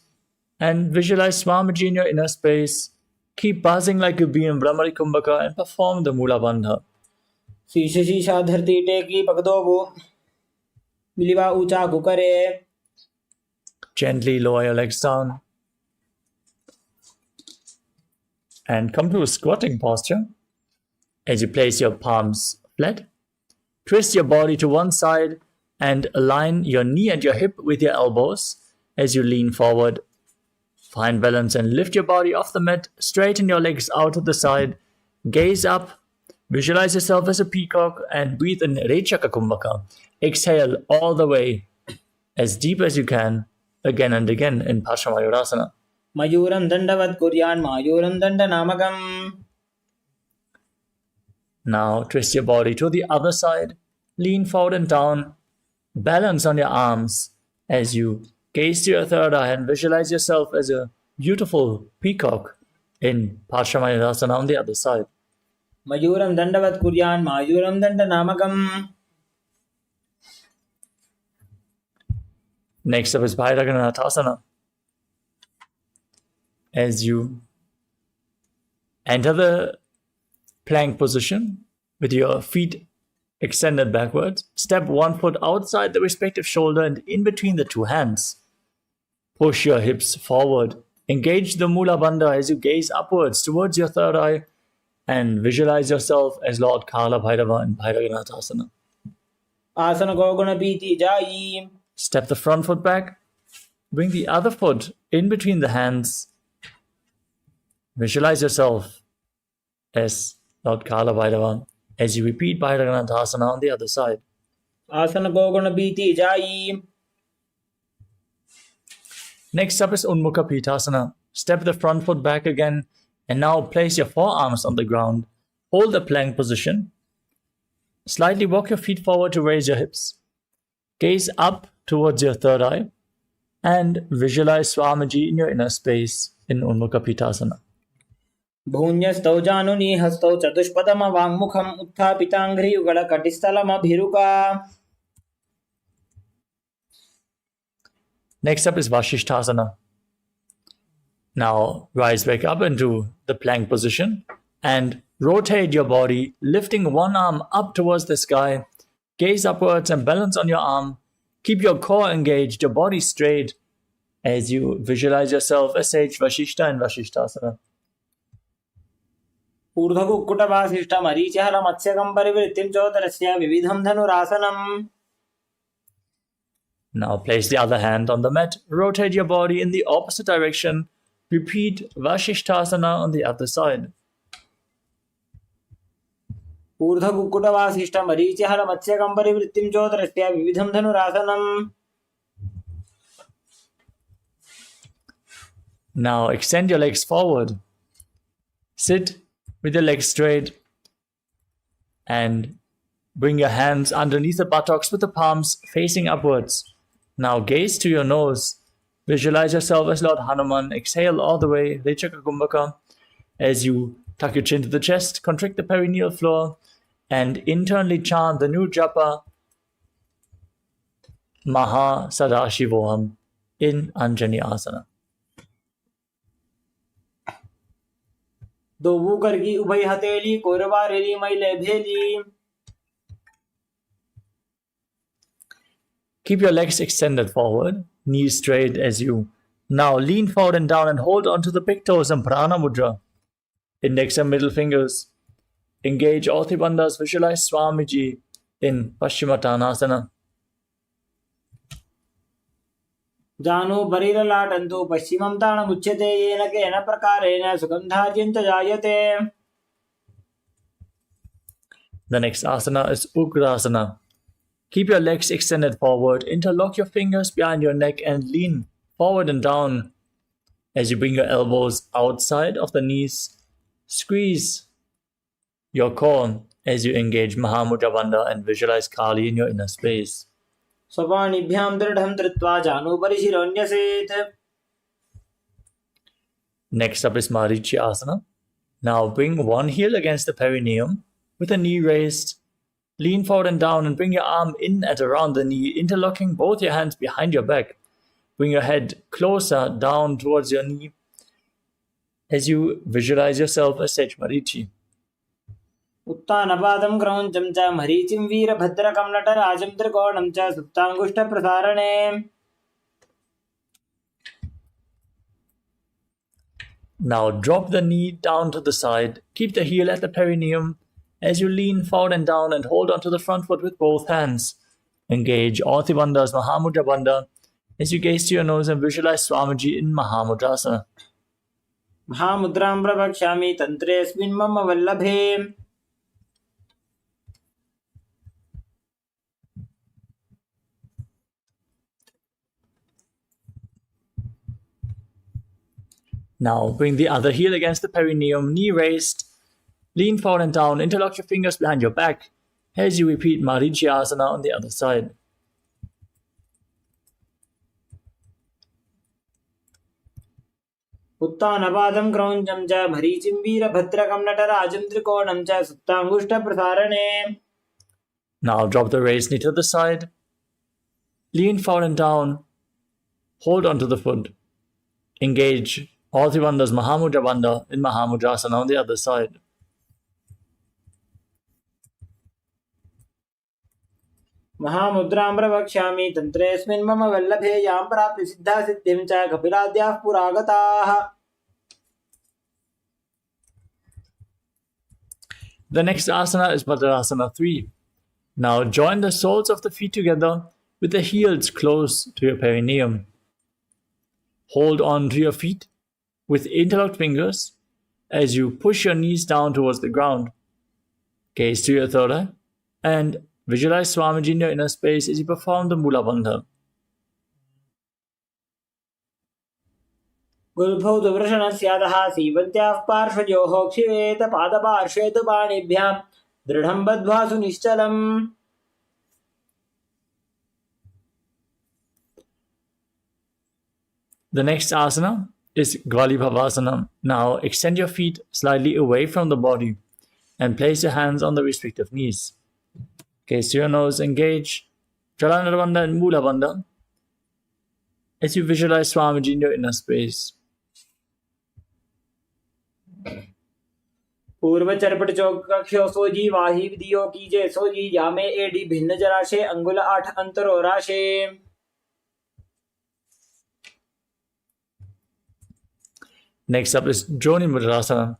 and visualize Swamiji in your inner space. Keep buzzing like a bee in Brahmari Kumbhaka and perform the Mula Bandha. Shisha shisha dharti teki pakdobu. Miliva ucha kukare. Gently lower your legs down and come to a squatting posture. As you place your palms flat, twist your body to one side and align your knee and your hip with your elbows. As you lean forward, find balance and lift your body off the mat, straighten your legs out to the side, gaze up, visualize yourself as a peacock and breathe in Rechaka Kumbhaka. Exhale all the way as deep as you can, again and again in Parshamayurasana. Mayuram dandavat kuryan mayuram danda namakam. Now twist your body to the other side, lean forward and down, balance on your arms as you gaze to your third eye and visualize yourself as a beautiful peacock in Parshamayurasana on the other side. Mayuram dandavat kuryan mayuram danda namakam. Next up is Bhairaganathasana. As you enter the plank position with your feet extended backwards, step one foot outside the respective shoulder and in between the two hands. Push your hips forward. Engage the Mula Bandha as you gaze upwards towards your third eye and visualize yourself as Lord Kala Bhairava in Bhairaganathasana. Asana ko guna piti jayi. Step the front foot back. Bring the other foot in between the hands. Visualize yourself as Lord Kala Bhairava as you repeat Bhairaganathasana on the other side. Asana ko guna piti jayi. Next up is Unmukha Pitasana. Step the front foot back again, and now place your forearms on the ground. Hold the plank position. Slightly walk your feet forward to raise your hips. Gaze up towards your third eye, and visualize Swamiji in your inner space in Unmukha Pitasana. भून्यस्तौ जानुनी हस्तौ चतुष्पदम वाङ्मुखम् उत्थापिताङ्घ्रियुगलकटिस्थलमभिरुका. Next up is Vashishthasana. Now rise back up into the plank position and rotate your body, lifting one arm up towards the sky. Gaze upwards and balance on your arm. Keep your core engaged, your body straight as you visualize yourself as Sage Vashishta in Vashishthasana. ऊर्ध्वकुक्कुटवासिष्ठमरीचिहलमत्स्यकम्परिवृत्तिं चोदरस्य विविधं धनुरासनम्. Now place the other hand on the mat. Rotate your body in the opposite direction. Repeat Vashishthasana on the other side. ऊर्ध्वकुक्कुटवासिष्ठमरीचिहलमत्स्यकम्परिवृत्तिं चोदरस्य विविधं धनुरासनम्. Now extend your legs forward. Sit with your legs straight and bring your hands underneath the buttocks with the palms facing upwards. Now gaze to your nose. Visualize yourself as Lord Hanuman. Exhale all the way, Rechaka Kumbhaka, as you tuck your chin to the chest, contract the perineal floor, and internally chant the new japa Maha Sadashivoham in Anjani Asana. दोवू करगी उभय हथेली कोरवारेली मैले भेली. Keep your legs extended forward, knees straight as you now lean forward and down and hold onto the big toes in Prana Mudra. Index and middle fingers. Engage all three bandhas. Visualize Swamiji in Paschimottanasana. जानु बरीरलाटन्तु पश्चिमं ताणमुच्यते येन केन प्रकारेण सुगन्धार्यं च जायते. The next asana is Ugrasana. Keep your legs extended forward. Interlock your fingers behind your neck and lean forward and down as you bring your elbows outside of the knees. Squeeze your core as you engage Mahamudra Bandha and visualize Kali in your inner space. स्वपाणिभ्यां दृढं धृत्वा जानुभरिशिरोऽन्यसेत्. Next up is Marichi Asana. Now bring one heel against the perineum with a knee raised. Lean forward and down and bring your arm in at around the knee, interlocking both your hands behind your back. Bring your head closer down towards your knee as you visualize yourself as Sage Marichi. उत्तानपादं क्रौञ्चं च मरीचिं वीरभद्रकं नटराजं त्रिकोणं च सुप्ताङ्गुष्ठप्रसारणे. Now drop the knee down to the side. Keep the heel at the perineum as you lean forward and down and hold onto the front foot with both hands. Engage all three bandhas, Mahamudra Bandha, as you gaze to your nose and visualize Swamiji in Mahamudrasana. महामुद्रां प्रवक्ष्यामि तन्त्रेऽस्मिन् मम वल्लभे. Now bring the other heel against the perineum, knee raised. Lean forward and down, interlock your fingers behind your back as you repeat Marichi Asana on the other side. उत्तानपादं क्रौञ्चं च मरीचिं वीरभद्रकं नटराजं त्रिकोणं च सुप्ताङ्गुष्ठप्रसारणे. Now drop the raised knee to the side. Lean forward and down. Hold onto the foot. Engage all three bandhas, Mahamudra Bandha in Mahamudrasana on the other side. महामुद्रां प्रवक्ष्यामि तन्त्रेऽस्मिन् मम वल्लभे यां प्राप्य सिद्धा सिद्धिं च कपिलाद्याः पुरागताः. The next asana is Bhadrasana 3. Now join the soles of the feet together with the heels close to your perineum. Hold on to your feet with interlocked fingers as you push your knees down towards the ground. Gaze to your third eye and visualize Swamiji in your inner space as you perform the Mula Bandha. गुल्फौ दुवृषणस्यादः सीवन्त्याः पार्श्वयोः क्षिवेत पादपार्श्वे तु पाणिभ्यां दृढं बद्ध्वा सुनिश्चलम्. The next asana is Gvalibhavasana. Now extend your feet slightly away from the body and place your hands on the respective knees. Gaze to your nose, engage Jalandhara Bandha and Mula Bandha as you visualize Swamiji in your inner space. पूर्व चरपट चौक कक्षो सोजी वाही विधियो कीजे सोजी यामे AD भिन्न जराशे अंगुल 8 अंतरो राशे. Next up is Joni Mudrasana.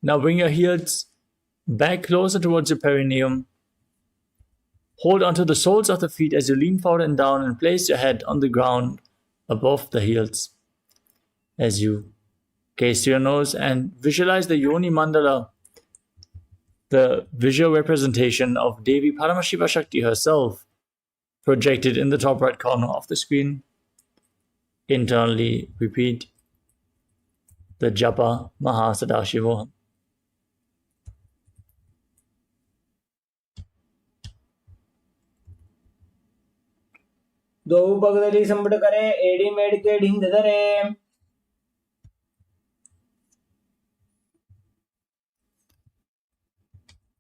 Now bring your heels back closer towards your perineum. Hold onto the soles of the feet as you lean forward and down and place your head on the ground above the heels. As you gaze to your nose and visualize the Yoni Mandala, the visual representation of Devi Parashakti herself, projected in the top right corner of the screen. Internally repeat the Japa Mahasadashivoham. दो पगदली संबड़ करे AD made के ढिंग धरे.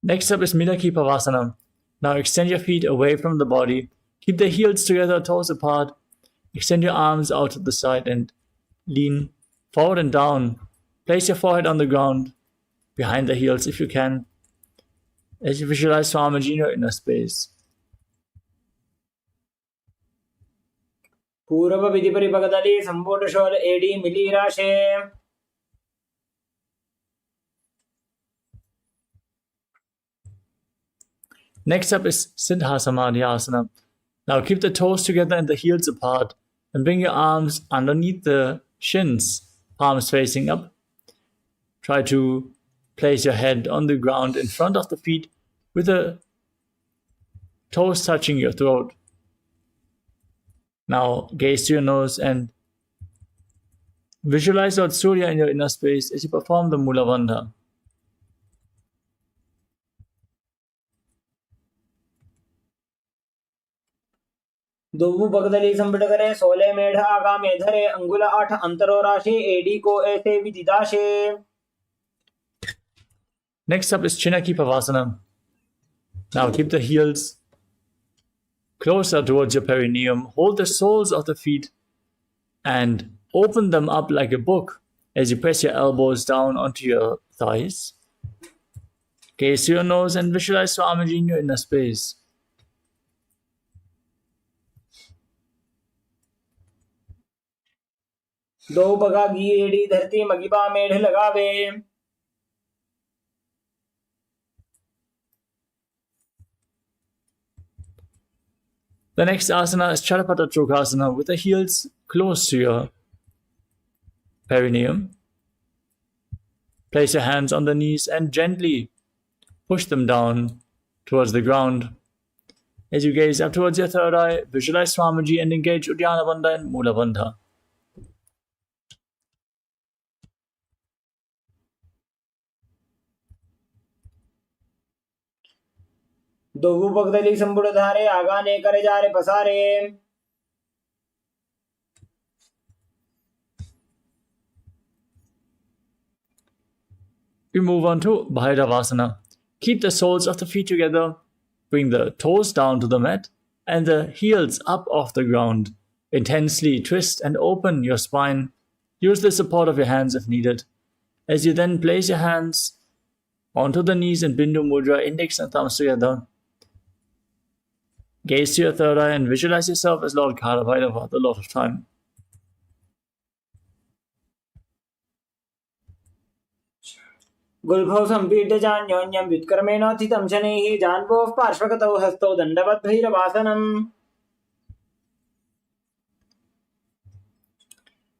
Next up is Milaki Pavasana. Now extend your feet away from the body. Keep the heels together, toes apart. Extend your arms out to the side and lean forward and down. Place your forehead on the ground, behind the heels if you can, as you visualize Swamiji in your inner space. पूर्व विधि परिपगदली संबोट शोल एडी मिली राशे. Next up is Siddha Samadhi Asana. Now keep the toes together and the heels apart and bring your arms underneath the shins, palms facing up. Try to place your head on the ground in front of the feet with the toes touching your throat. Now gaze to your nose and visualize Lord Surya in your inner space as you perform the Mula Bandha. दोवु पगदली संबड़ करे 16 मेढ़ आगा में धरे अंगुल 8 अंतरो राशि AD को ऐसे विदिदाशे. Next up is Chinaki Pavasana. Now keep the heels closer towards your perineum. Hold the soles of the feet and open them up like a book as you press your elbows down onto your thighs. Gaze to your nose and visualize Swamiji in your inner space. दो पगा घी AD धरती मगिबा मेढ़ लगावे. The next asana is Charapata Chokasana with the heels close to your perineum. Place your hands on the knees and gently push them down towards the ground. As you gaze up towards your third eye, visualize Swamiji and engage Uddiyana Bandha and Mula Bandha. दोवु पगदली संबुड़ धारे आगाने करे जारे पसारे. We move on to Bhairavasana. Keep the soles of the feet together. Bring the toes down to the mat and the heels up off the ground. Intensely twist and open your spine. Use the support of your hands if needed. As you then place your hands onto the knees in Bindu Mudra, index and thumbs together. Gaze to your third eye and visualize yourself as Lord Kala-Bhairava, the Lord of Time. गुल्फौ संपीड्य जान्योन्यं व्युत्कर्मेणोत्थितं शनैः जान्वोः पार्श्वगतौ हस्तौ दण्डवद्भैरवासनम्.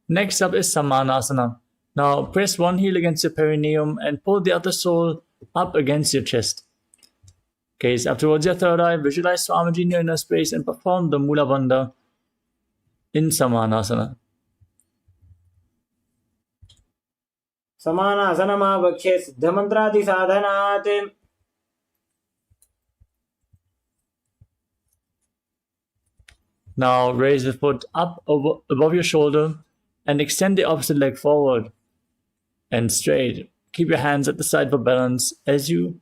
Next up is Samanasana. Now press one heel against your perineum and pull the other sole up against your chest. Gaze up towards your third eye, visualize Swamiji in your inner space and perform the Mula Bandha in Samanasana. समानासनमावक्ष्ये सिद्धमन्त्रादिसाधनात् Now raise the foot up above your shoulder and extend the opposite leg forward and straight. Keep your hands at the side for balance as you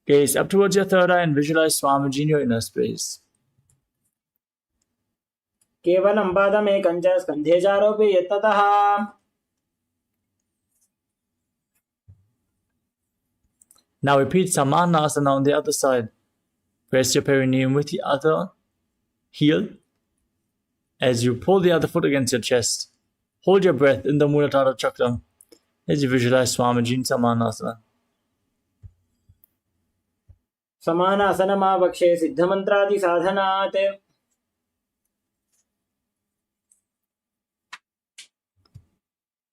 gaze up towards your third eye and visualize Swamiji in your inner space. केवलं पादमेकं च स्कन्धे चारोपि यत्ततः. Now repeat Samanasana on the other side. Press your perineum with the other heel as you pull the other foot against your chest. Hold your breath in the Muladhara chakra as you visualize Swamiji in Samanasana. समानासनमावक्ष्ये सिद्धमन्त्रादिसाधनात्.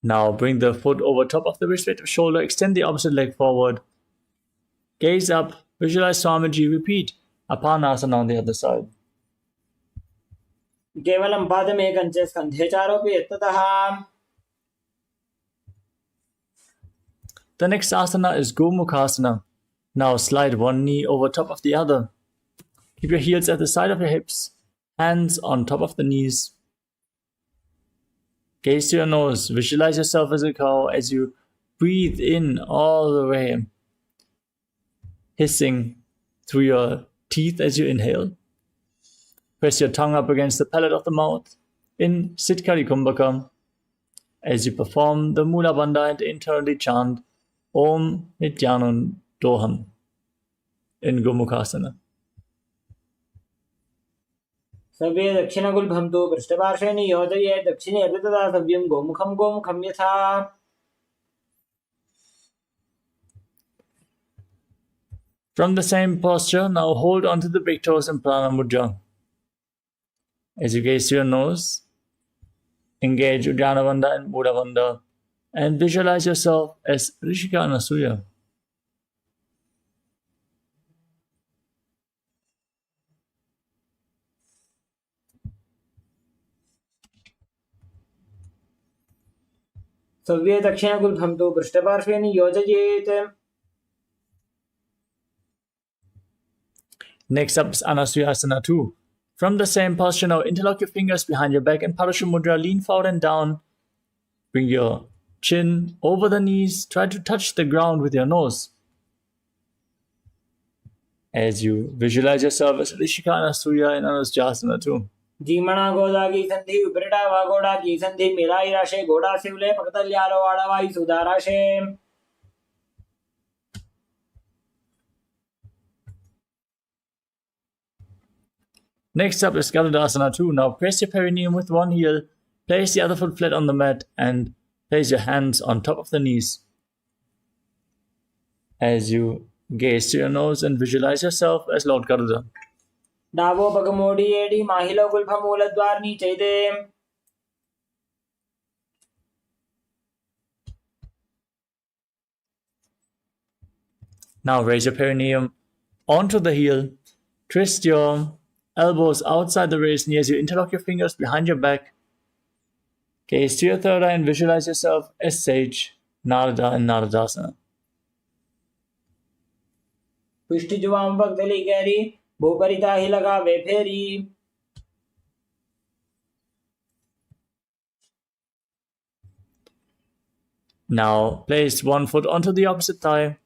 Now bring the foot over top of the respective shoulder, extend the opposite leg forward. Gaze up, visualize Swamiji, repeat Apanasana on the other side. केवलं पादमेकं च स्कन्धे चारोपि यत्ततः. The next asana is Gomukhasana. Now slide one knee over top of the other. Keep your heels at the side of your hips, hands on top of the knees. Gaze to your nose, visualize yourself as a cow as you breathe in all the way, hissing through your teeth as you inhale. Press your tongue up against the palate of the mouth in Sitkari Kumbhaka as you perform the Mula Bandha and internally chant Om Nityanand Doham in Gomukhasana. सर्वे दक्षिणगुल्भन्तु पृष्ठपार्श्वे नियोजये दक्षिणे अपि तदा सव्यं गोमुखं यथा. From the same posture, now hold onto the big toes in Prana Mudra. As you gaze to your nose, engage Uddiyana Bandha and Mula Bandha and visualize yourself as Rishika Anasuya. सर्वे दक्षिणगुल्भन्तु पृष्ठपार्श्वे नियोजयेत्. Next up is Anasuyasana 2. From the same posture, now interlock your fingers behind your back in Parashakti Mudra, lean forward and down. Bring your chin over the knees, try to touch the ground with your nose. As you visualize yourself as Rishika Anasuya in Anasuyasana 2. जीमणा गोदा की संधि उपरिटा वागोड़ा की संधि मिलाई राशे गोड़ा शिवले पकतल्यालो वाड़ावाई सुधाराशे. Next up is Garudasana 2. Now press your perineum with one heel, place the other foot flat on the mat and place your hands on top of the knees. As you gaze to your nose and visualize yourself as Lord Garuda. डावो पगमोडी एडी माहिलो गुल्फमूलद्वारनी चैदे. Now raise your perineum onto the heel, twist your elbows outside the raised knee as you interlock your fingers behind your back. Gaze to your third eye and visualize yourself as sage, Narada and Naradasana. पुष्टि जुवाम पगदली Gary भूपरिता ही लगा वे फेरी. Now place one foot onto the opposite thigh.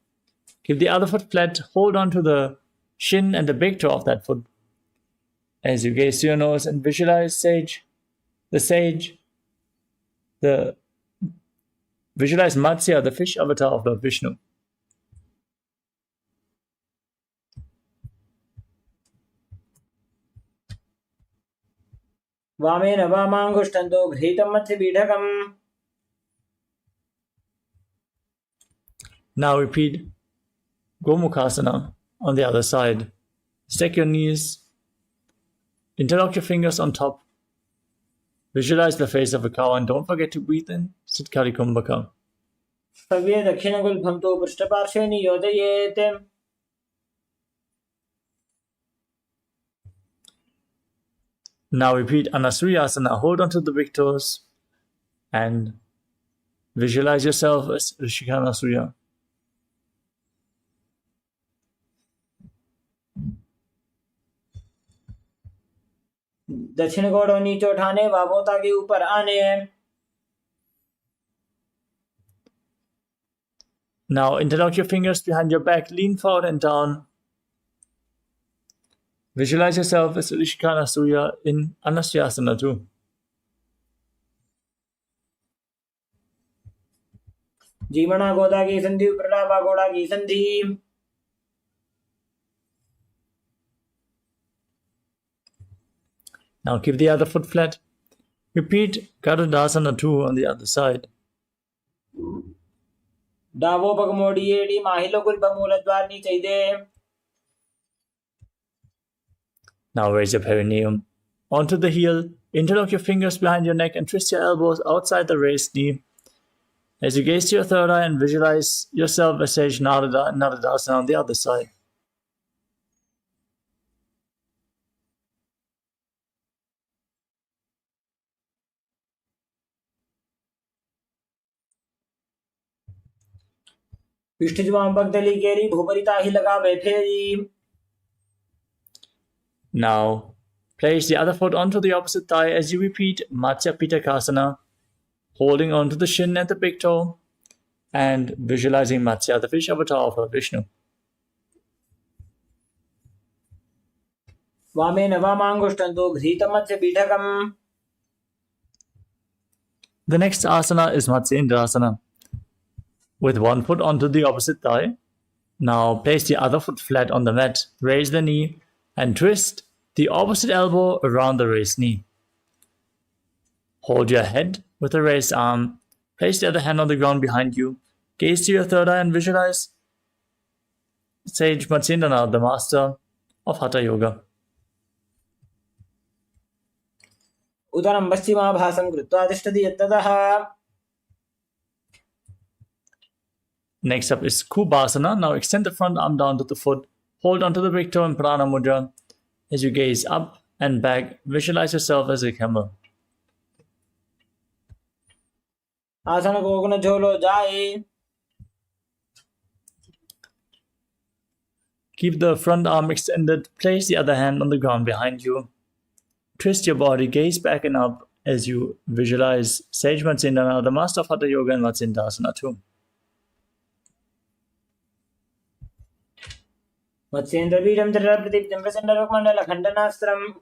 Keep the other foot flat. Hold on to the shin and the big toe of that foot. As you gaze to your nose and visualize sage, visualize Matsya, the fish avatar of Lord Vishnu. वामेन वामांगुष्ठन्तो गृहीतं मत्स्य पीठकम्. Now repeat Gomukhasana on the other side. Stack your knees. Interlock your fingers on top. Visualize the face of a cow and don't forget to breathe in Sitkari Kumbhaka. सर्वे दक्षिणगुल्भन्तु पृष्ठपार्श्वे नियोजयेत्. Now repeat Anasuyasana. Hold on to the big toes and Visualize yourself as Rishikana Surya. दक्षिण गोड़ नीचे उठाने व बोता के ऊपर आने. Now interlock your fingers behind your back, lean forward and down. Visualize yourself as Rishikana Surya in Anasyasana too. जीवना गोदा की संधि प्रलापा गोड़ा की संधि. Now keep the other foot flat. Repeat Garudasana 2 on the other side. Davos पग मोड़िए D माहिलो कुल बमूल द्वार नी चाहिए. Now raise your perineum onto the heel. Interlock your fingers behind your neck and twist your elbows outside the raised knee. As you gaze to your third eye and visualize yourself as Sage Narada and Naradasana on the other side. पिष्ठज्वाम पगदली केरी भूपरिता ही लगा बैठेरी. Now place the other foot onto the opposite thigh as you repeat Matsya Pitakasana, holding onto the shin and the big toe, and visualizing Matsya, the fish avatar of Lord Vishnu. वामेन वामांगुष्टंतो घृतमत्स्य पीठकम्. The next asana is Matsyendrasana, with one foot onto the opposite thigh. Now place the other foot flat on the mat, raise the knee, and twist the opposite elbow around the raised knee. Hold your head with the raised arm. Place the other hand on the ground behind you. Gaze to your third eye and visualize Sage Matsyendranath, the master of Hatha Yoga. उदरं पश्चिमाभासं कृत्वा तिष्ठति यत्ततः. Next up is Kubhasana. Now extend the front arm down to the foot. Hold onto the big toe in Prana Mudra. As you gaze up and back, visualize yourself as a camel. आसन को गुण झोलो जाए. Keep the front arm extended. Place the other hand on the ground behind you. Twist your body, gaze back and up as you visualize Sage Matsyendranath, the master of Hatha Yoga and Matsyendrasana too. मत्स्येन्द्रपीठं चरप्रदीप्तं प्रचण्डरुक्मण्डलखण्डनास्त्रम्.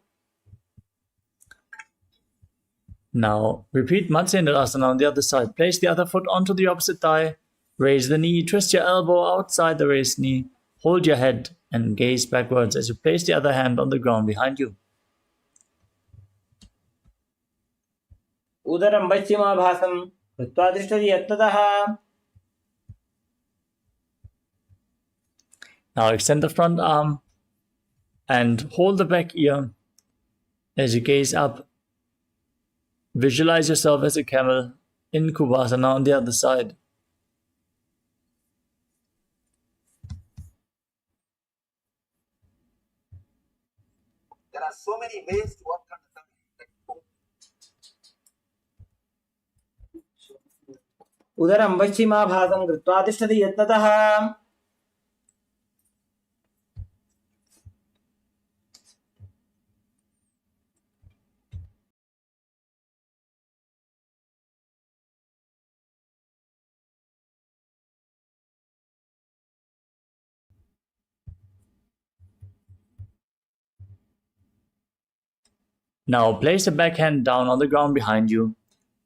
Now repeat Matsyendrasana on the other side. Place the other foot onto the opposite thigh. Raise the knee, twist your elbow outside the raised knee. Hold your head and gaze backwards as you place the other hand on the ground behind you. उदरं पश्चिमाभासं कृत्वा तिष्ठति यत्ततः. Now extend the front arm and hold the back ear as you gaze up. Visualize yourself as a camel in Kubhasana on the other side. There are so many ways to work on the उदरं पश्चिमाभासं कृत्वा तिष्ठति यत्ततः. Now place the back hand down on the ground behind you.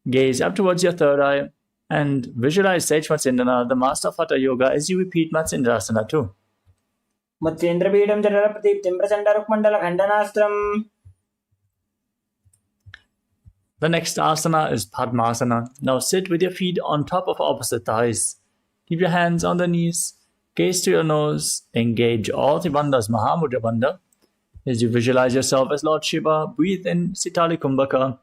Gaze up towards your third eye and visualize Sage Matsyendranath, the master of Hatha Yoga, as you repeat Matsyendrasana too. मत्स्येन्द्रपीठं चरप्रदीप्तं प्रचण्डरुक्मण्डलखण्डनास्त्रम्. The next asana is Padmasana. Now sit with your feet on top of opposite thighs. Keep your hands on the knees. Gaze to your nose. Engage all the bandhas, Mahamudra Bandha. As you visualize yourself as Lord Shiva, breathe in Sitali Kumbhaka.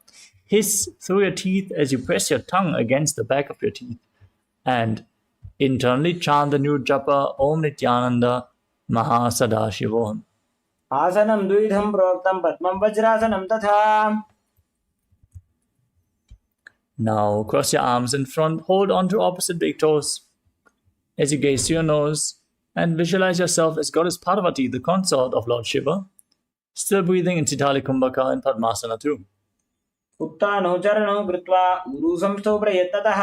Hiss through your teeth as you press your tongue against the back of your teeth. And internally chant the new japa Om Nithyananda Mahasadashivoham. आसनं द्विधं प्रोक्तं पद्मं वज्रासनं तथा. Now cross your arms in front, hold on to opposite big toes. As you gaze to your nose and visualize yourself as Goddess Parvati, the consort of Lord Shiva, still breathing in Sitali Kumbhaka and Padmasana too. उत्तानो चरणो कृत्वा ऊरुसंस्थो प्रयत्नतः